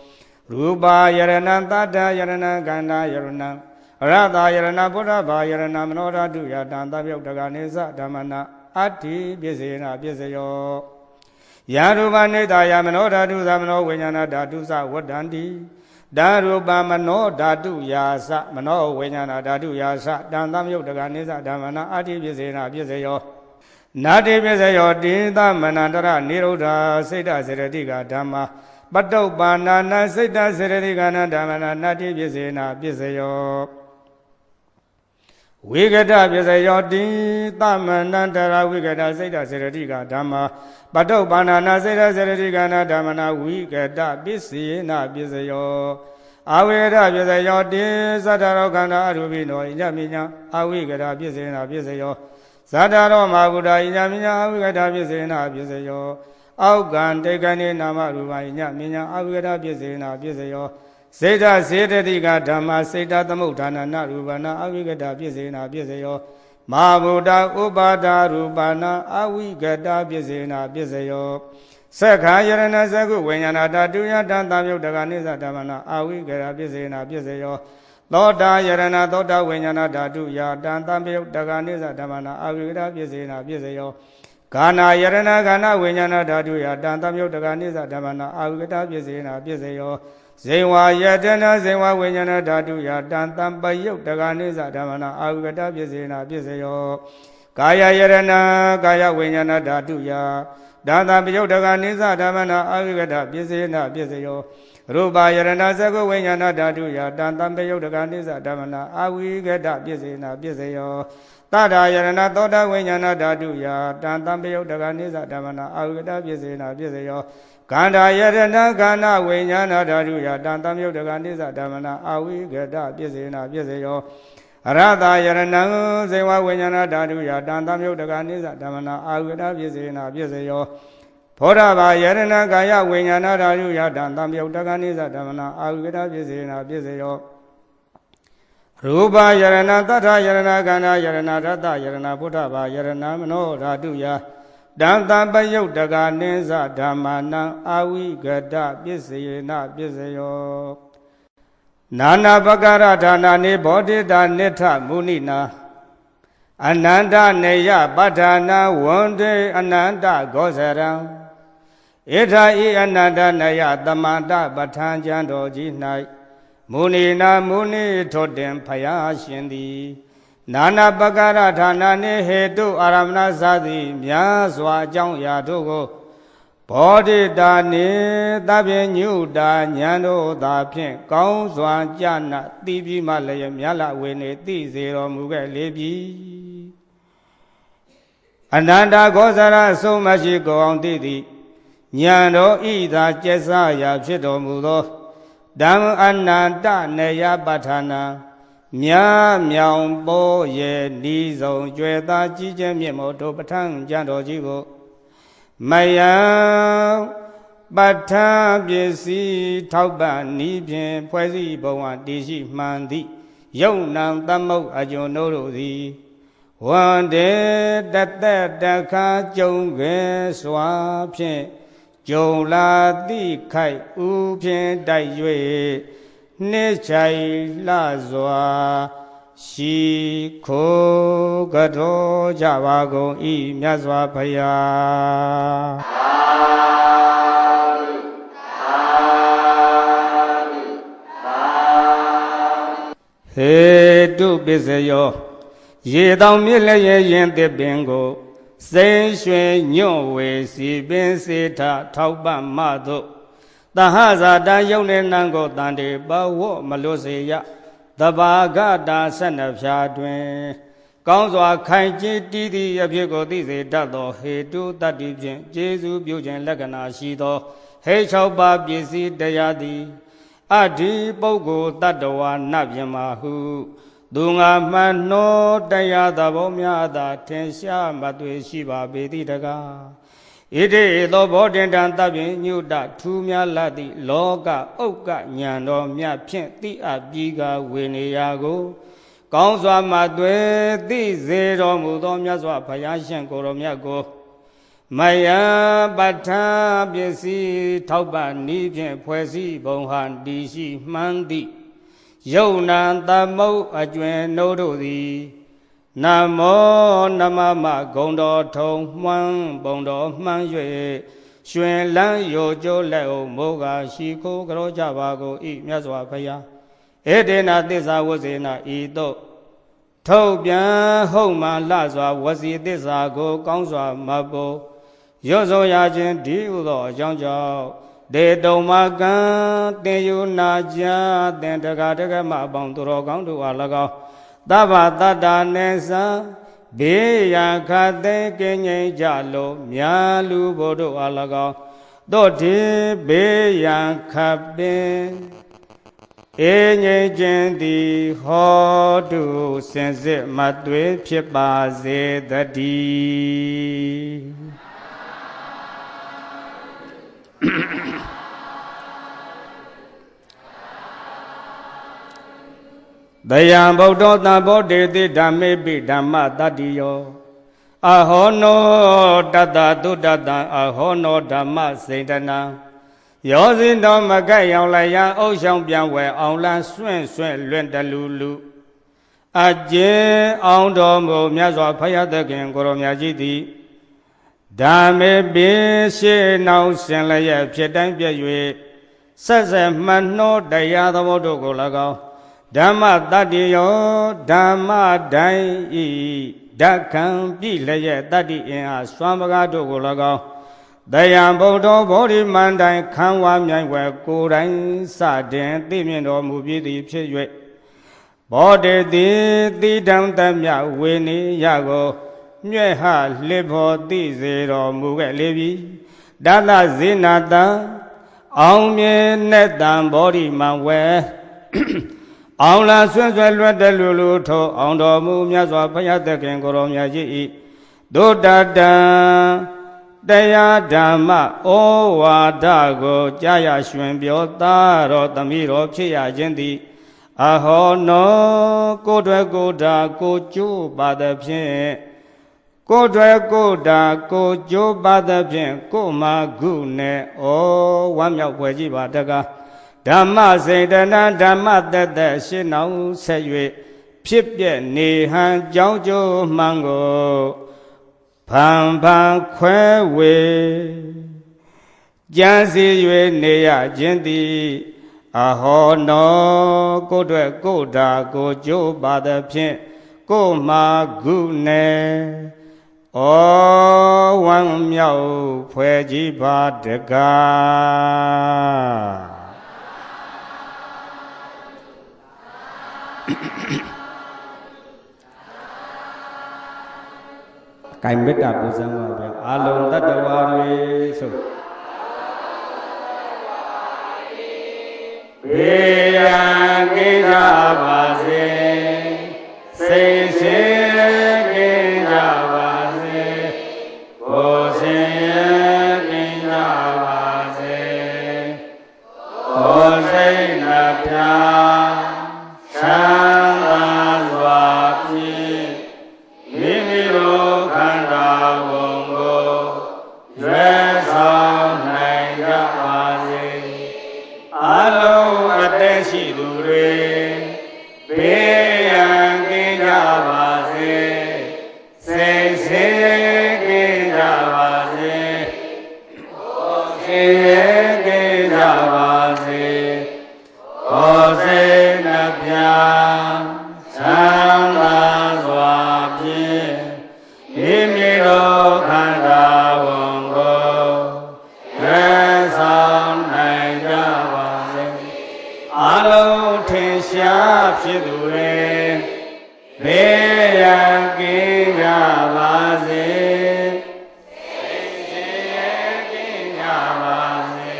S1: Ruba Yarana Tata Yarana Ganda Yarana. Rata Yarana Bodhava Yarana Manoda Duya Tanta Mutaganisa Damana Ati Pisina Pisayo Yaruba Neta Yamanoda Duzamano Winyana Datusa Wadandi Daruba Mano Datu Yasa Mano Winyana Datu Yasa Tanta Mutaganisa Damana Ati Pisina Pisayo Nati Pisayo Dita Manandara Niruda Sita Siradiga Dhamma Pato Banana Sita Siradigana Damana Nati Pisina Pisayo Wigata Pisayoti, Tamanantara Wigata Seta Serediga Dhamma, Pato Banana Seta Seredigana Dhamana, Wigata Pisina Pisayo, Aweda Pisayoti, Satarokana Rubino, Yamina, Awigata Pisina Pisayo, Sataro Maguda, Yamina, Awigata Pisina Pisayo, Augan Tegani Namaruba, Yamina, Awigata Pisina Pisayo. Seta Setadiga Dhamma Seta Tamutana Narubana Avigata Pisina Pisayo Mabuddha Ubada Rubana Avigata Pisina Pisayo Sakha Yarana Sagu Winyana Datuya Tanta Mutaganisa Dhamana Avigata Pisina Pisayo Loda Yarana Toda Winyana Datuya Tanta Mutaganisa Dhamana Avigata Pisina Pisayo Gana Yarana Gana Winyana Datuya Tanta Mutaganisa Dhamana Avigata Pisina Pisayo Zewa Yadana Zewa Winyana Datuya Tantam Bayuk Daganisa Damana Avigata Pisina Pisayo Kaya Yarana Kaya Winyana Datuya Tantam Bayuk Daganisa Damana Avigata Pisina Pisayo Ruba Yarana Sago Winyana Datuya Tantam Bayuk Daganisa Damana Avigata Pisina Pisayo Tada Yarana Toda Winyana Datuya Tantam Bayuk Daganisa Damana Avigata Pisina Pisayo Ganda Yarana Gana Winyana Daduya Tanta Mutaganisa Damana Avigata Pisina Pisayo Rata Yarana Sewa Winyana Daduya Tanta Mutaganisa Damana Avigata Pisina Pisayo Podava Yarana Gaya Winyana Daduya Tanta Mutaganisa Damana Avigata Pisina Pisayo Ruba Yarana Tata Yarana Gana Yarana Rata Yarana Podava Yarana Mano Daduya Danta Bayuk Daganisa Dhamana Avigata Pisina Pisayo Nana Bagara Dhanani Bodhita Nitha Munina Ananda Neya Padhana Wande Ananda Gosara Ita I Ananda Neya Tamanta Pathan Jando Jinai Munina Muni Totem Paya Shindi Nana Bagara Dhanani Hetu Aramana Sadi Myaswa Jang Yadugo Bodhita Ni Tabi Nyuda Nyando Tapin Kaung Swan Jana Tibi Malaya Myala Wene Ti Zero Muge Lebi Ananda Gosara Somashi Goang Didi Nyando Ida Jesaya Chito Mudo Dam Ananda Neya Patana Nya Myang Bo Ye Ni Zong Jueta Jije Miemo Do Patang Jando Jigo Maya Patha Pisi Tauba Ni Pien Pwesi Bawan Dishi Mandi Yau Nam Tamok Ajo Noro Di Wande Tate Daka Jong Ge Swa Pien Jong La Di Kai U Pien Dai Yue Nichai Lazwa Shi Ko Gato Javago I Myaswa Paya He Du Pisayo Ye Dao Mile Yen De Bingo Sei Shui Nyo We Si Bin Sita Tauba Mado Tahaza Da Yone Nango Tande Bawo Maloseya Tabagata Sanapsha Twin Kaunzwa Kaiji Didi Apigo Disi Dato Hetu Tatipin Jesu Bujan Lagana Shido He Chauba Bisi Dayadi Adi Bogo Tatawa Nabyamahu သူငါမှန်နှောတရားသဘောများသာထင်ရှားမသွေရှိပါပေသည်တကားဣတိသောဘောတင်တံတပ်ဖြင့်ညုတထူးများလသည့်လောကဥက္ကညံတော်မြတ်ဖြင့်တိအပ်ပြီးကဝေနေရာကိုကောင်းစွာမသွေသိစေတော်မူသောမြတ်စွာဘုရားရှင်ကိုယ်တော်မြတ်ကိုမယံပဋ္ဌာန်းပစ္စည်းထောက်ပံ့နည်းဖြင့်ဖွဲ့စည်းပုံဟန်တည်ရှိမှန်းသည့်ယုံနာသမုတ်အကျွင်နှုတ်တို့သည်နမောနမမဂုံတော်ထုံမှန်းပုံတော်မှန်း၍ရွှင်လန်းရိုကျိုးလက်အောင်မိုးကရှိခိုးကြောကြပါကိုဤမြတ်စွာဘုရားဧတေနသစ္စာဝဇေနဤသို့ထုတ်ပြန်ဟုတ်မှလှစွာဝစီသစ္စာကိုကောင်းစွာမဖို့ရွတ်ဆိုရခြင်းဒီဥသောအကြောင်းကြောင့်ဒေတုံမကံတင်ယူနာကြတင်တကာတကမအပေါင်းသူတော်ကောင်းတို့အား၎င်းသဗ္ဗတတ္တနေသံဘေးရန်ခတ်သိကင်းငြိမ်ကြလို့မြာလူဘုတို့အား၎င်းတို့ဒီဘေးရန်ခတ်ပင်အေငြိမ်ခြင်းသည်ဟောတုစင်စစ်မသွေဖြစ်ပါစေတည်းတယံဗုဒ္ဓသံဗောဓေတိဓမ္မေပိဓမ္မတတ္တိယောအဟောနောတတ္တသုတတံအဟောနောဓမ္မစေတနံယောဇင်းတော်မကဲ့ရောင်လိုက်ရန်အုပ်ဆောင်ပြန်ဝဲအောင်လန်းဆွင့်ဆွင့်လွင့်တလူလူအကျဉ်အောင်တော်မူမြတ်စွာဘုရားသခင်ကိုရောမြတ်ကြီးသည်ဓမ္မေပိရှေနောက်ဆင်လျက်ဖြစ်တိုင်းပြည့်၍ဆက်ဆက်မှန်နှောတရားသဘောတို့ကို၎င်းဓမ္မတတ္တိယောဓမ္မတိုင်းဤဓကံပြည့်လျက်တတ္တိအင်အားစွမ်းပကားတို့ကို၎င်းတယံဗုဒ္ဓဗောဓိမန္တိုင်ခံဝါမြိုင်ွယ်ကိုယ်တိုင်စတင်သိမြင်တော်မူပြီးသည်ဖြစ်၍ဘောဓိတိတိတံတမြဝေနေယကိုမြဲ့ဟလစ်ဖို့သိစေတော်မူခဲ့လေပြီတတဇေနတံအောင်မြင်နဲ့တံဘောဓိမံဝဲအောင်လာဆွဲဆွဲလွတ်တဲ့လူလူထိုအောင်တော်မူမြတ်စွာဘုရားသခင်ကိုရောမြတ်ကြီးဤဒုတတံတရားဓမ္မဩဝါဒကိုကြားရရွှင်ပြောသားတော်သမီးတော်ဖြစ်ရခြင်းသည်အဟောနောကိုယ်တွေ့ကိုယ်တာကိုကျိုးပါသဖြင့်ကိုယ်တွေ့ကိုယ်တာကိုကျိုးပါသဖြင့်ကိုမာကုနဲ့ဩဝမ်းမြောက်ဖွယ်ကြည်ပါတကားဓမ္မစေတနာဓမ္မတသက်ရှင်းအောင်ဆက်၍ဖြစ်ပြနေဟံကြောင်းကျိုးမှန်ကိုဖန်ဖန်ခွဲဝေကြံစီ၍နေရခြင်းသည်အဟောနောကိုယ်တွေ့ကိုယ်တာကိုကျိုးပါသဖြင့်ကိုမာကုနဲ့ဩဝမ်းမြောက်ဖွယ်ကြည်ပါတကားကိုင်မေတ္တာပူဇော်ပါဗျာအာလုံးတတ္တဝါတွေဆိုဘေးရန်ကင်းကြပါစေစိတ်ဆင်းကင်းကြပါစေကိုယ်ဆင်းရဲကင်းကြပါစေကိုယ်စိတ်နှပြချမ်းသာစွာဖြင့်မိမိတို့ခန္ဓာဝန်ကိုရွယ်ဆောင်နိုင်ကြပါစေအလုံးအသက်ရှိသူတွေဘေးရန်ကင်းကြပါစေစိတ်ဆင်းကင်းကြပါစေကိုယ်ဆင်းရဲကင်းကြပါစေကိုယ်စိတ်နှပြချမ်းသာစွာဖြင့်မိမိတို့ခန္ဓာဝန်ကိုရွယ်ဆောင်နိုင်ကြပါစေအလုံးထင်ရှားဖြစ်သူတွေဘေးရန်ကင်းကြပါစေစိတ်ဆင်းရဲကင်းကြပါစေ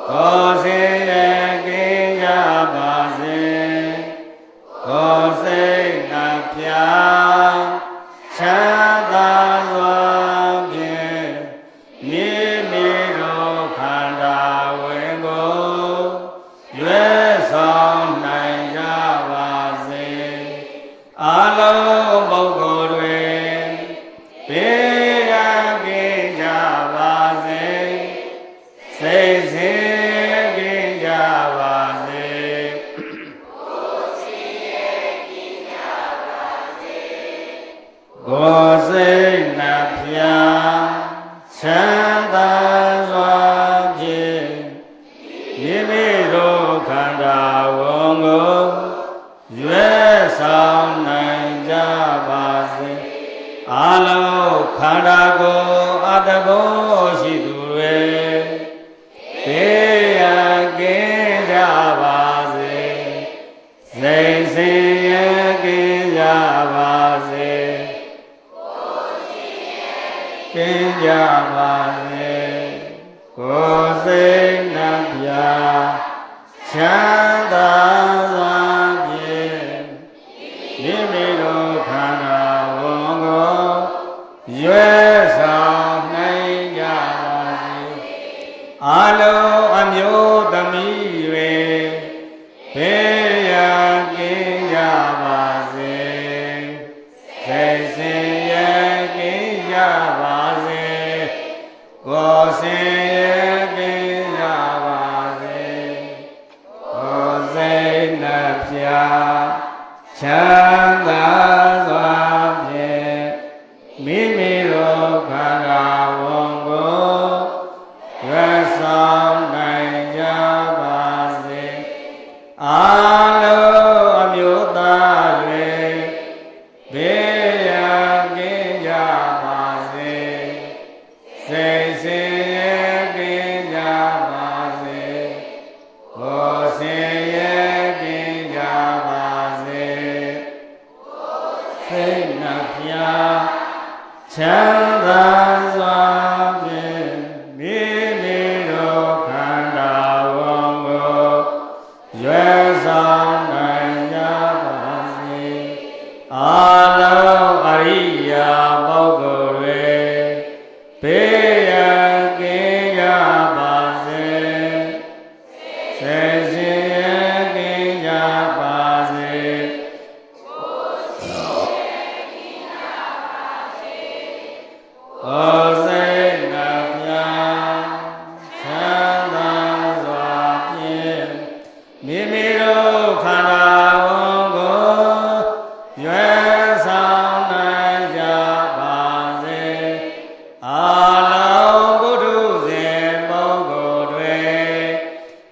S1: ကိုယ်ဆင်းရဲကင်းကြပါစေကိုယ် ချမ်းသာစွာဖြင့်မိမိတို့ခန္ဓာဝန်ကိုရွယ်ဆောင်နိုင်ကြပါစေအလုံးခန္ဓာကိုယ်အတ္တကိုရှိသူတွေဘေးရန်ကင်းကြပါစေစိတ်ဆင်းရဲကင်းကြပါစေကင်းကြပါစေကိုယ်စိတ်နှပြချမ်းသာစွာဖြင့်မိမိတို့ခန္ဓာဝန်ကိုရွယ်ဆောင်နိုင်ကြပါစေအလုံးအမျိုးသမီးတွေဘေးရန်ကင်းကြပါစေစိတ်ဆင်းရဲကင်းကြပါစေကိုယ်ဆင်းရဲကင်းကြပါစေကိုယ်စိတ်နှပြချမ်းသာစွာဖြင့်မိမိတို့ခန္ဓာဝန်ကိုရွယ်ဆောင်နိုင်ကြပါစေအလုံးအမျိုးသားတွေဘေးရန်ကင်းကြပါစေစိတ်ဆင်းရဲကင်းကြပါစေကိုယ်ဆင်းရဲကင်းကြပါစေစိတ်နှပြချမ်းသာစွာဖြင့်မိမိတို့ခန္ဓာဝန်ကိုရွယ်ဆောင်နိုင်ကြပါစေအလုံးအရိယာပုဂ္ဂိုလ်တွေဘေးရန်ကင်းကြပါစေစိတ်ဆင်းရဲကင်းကြပါစေကိုယ်စိတ်နှပြချမ်းသာစွာဖြင့်မိမိတို့ခန္ဓာဝန်ကိုရွယ်ဆောင်နိုင်ကြပါစေအလုံးပုထုဇဉ်ပုဂ္ဂိုလ်တွေ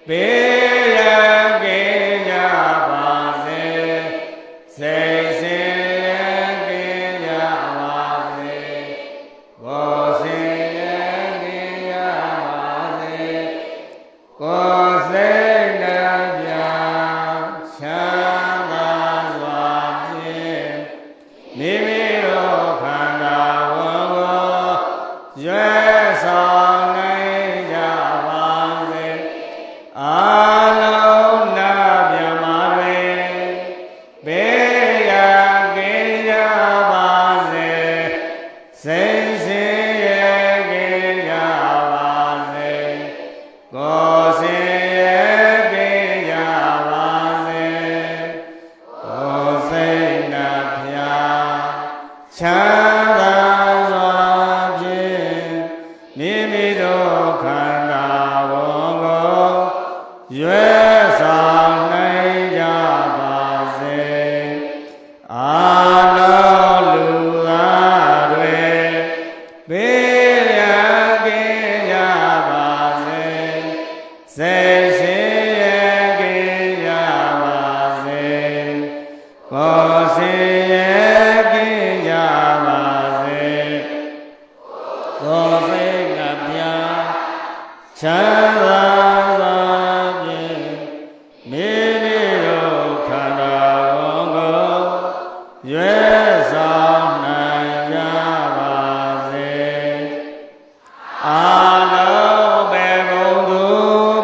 S1: ဘေးရန်ကင်းကြပါစေစိတ်ဆင်းရဲကင်းကြပါစေကိုယ်ဆင်းရဲကင်းကြပါစေကိုယ်စိတ်နှပြချမ်းသာစွာဖြင့်မိမိတို့ခန္ဓာဝန်ကိုရွယ်ဆောင်နိုင်ကြပါစေအလုံးနာမြမတွေဘေးရန်ကင်းကြပါစေစိတ်ဆင်းရဲကင်းကြပါစေကိုယ်ဆင်းရဲကင်းကြပါစေကိုယ်စိတ်နှပြချမ်းသာစွာဖြင့်မိမိတို့ခန္ဓာဝန်ကိုရွယ်ဆောင်နိုင်ကြပါစေအလုံးလူသားတွေဘေးရန်ကင်းကြပါစေစိတ်ဆင်းရဲကင်းကြပါစေကိုယ်ဆင်းရဲကင်းကြပါစေကိုယ်စိတ်နှပြချမ်းသာစွာဖြင့်မိမိတို့ခန္ဓာဝန်ကိုရွယ်ဆောင်နိုင်ကြပါစေအလုံးဘေဘုံသူ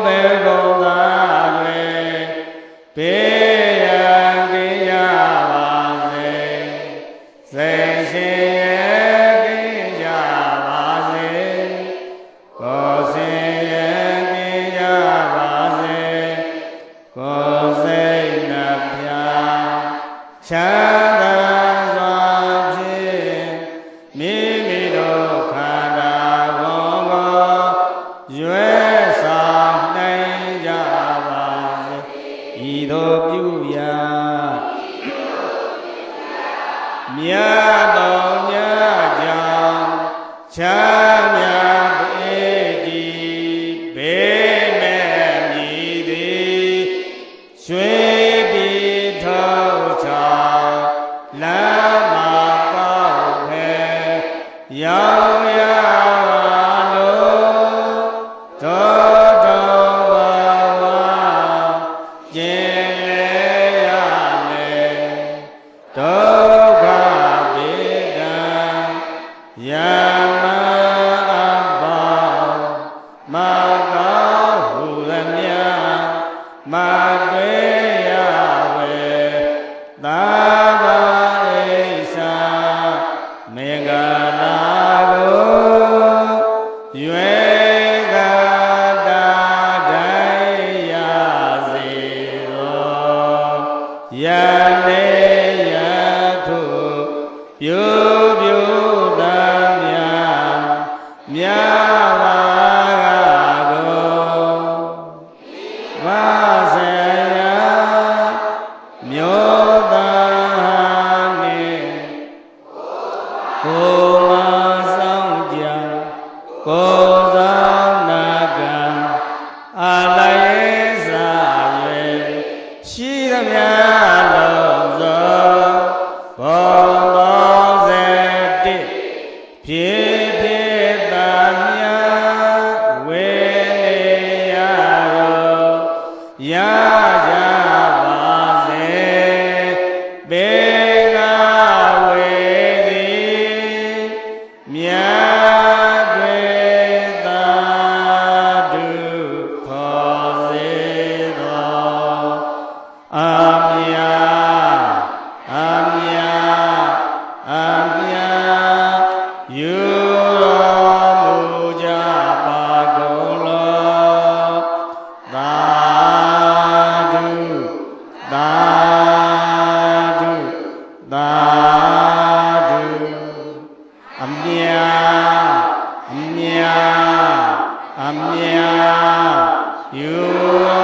S1: ဘေဘုံသားတွေဘေးရန်ကင်းကြပါစေစိတ်ဆင်းရဲကင်းကြပါစေကိုယ်ဆင်းရဲကင်းကြပါစေကိုယ်စိတ်နှပြချမ်းသာစွာဖြင့်မိမိတို့ခန္ဓာဝန်ကို ရွယ်ကတာတိုင်းရစေသောယနေ့ယထုပြုပြုသမျှမြတ်ပါကတော့မဆရာမြို့သားနှင့်ကိုမဆောင်ကြကိုဆောင်နာကအာလိုက်စာ၍ရှိသမျှလုံးစုံဘောဖြစ်ဖြစ်သာမြဝေရရောရကြပါစေဘေကဝေသည်မြတ်တွေသာဓုခေါ်စေသောအမြအမြအမြယူတော်မူကြပါကုန်လောသာဓုသာဓုသာဓုအမြအမြအမြယူ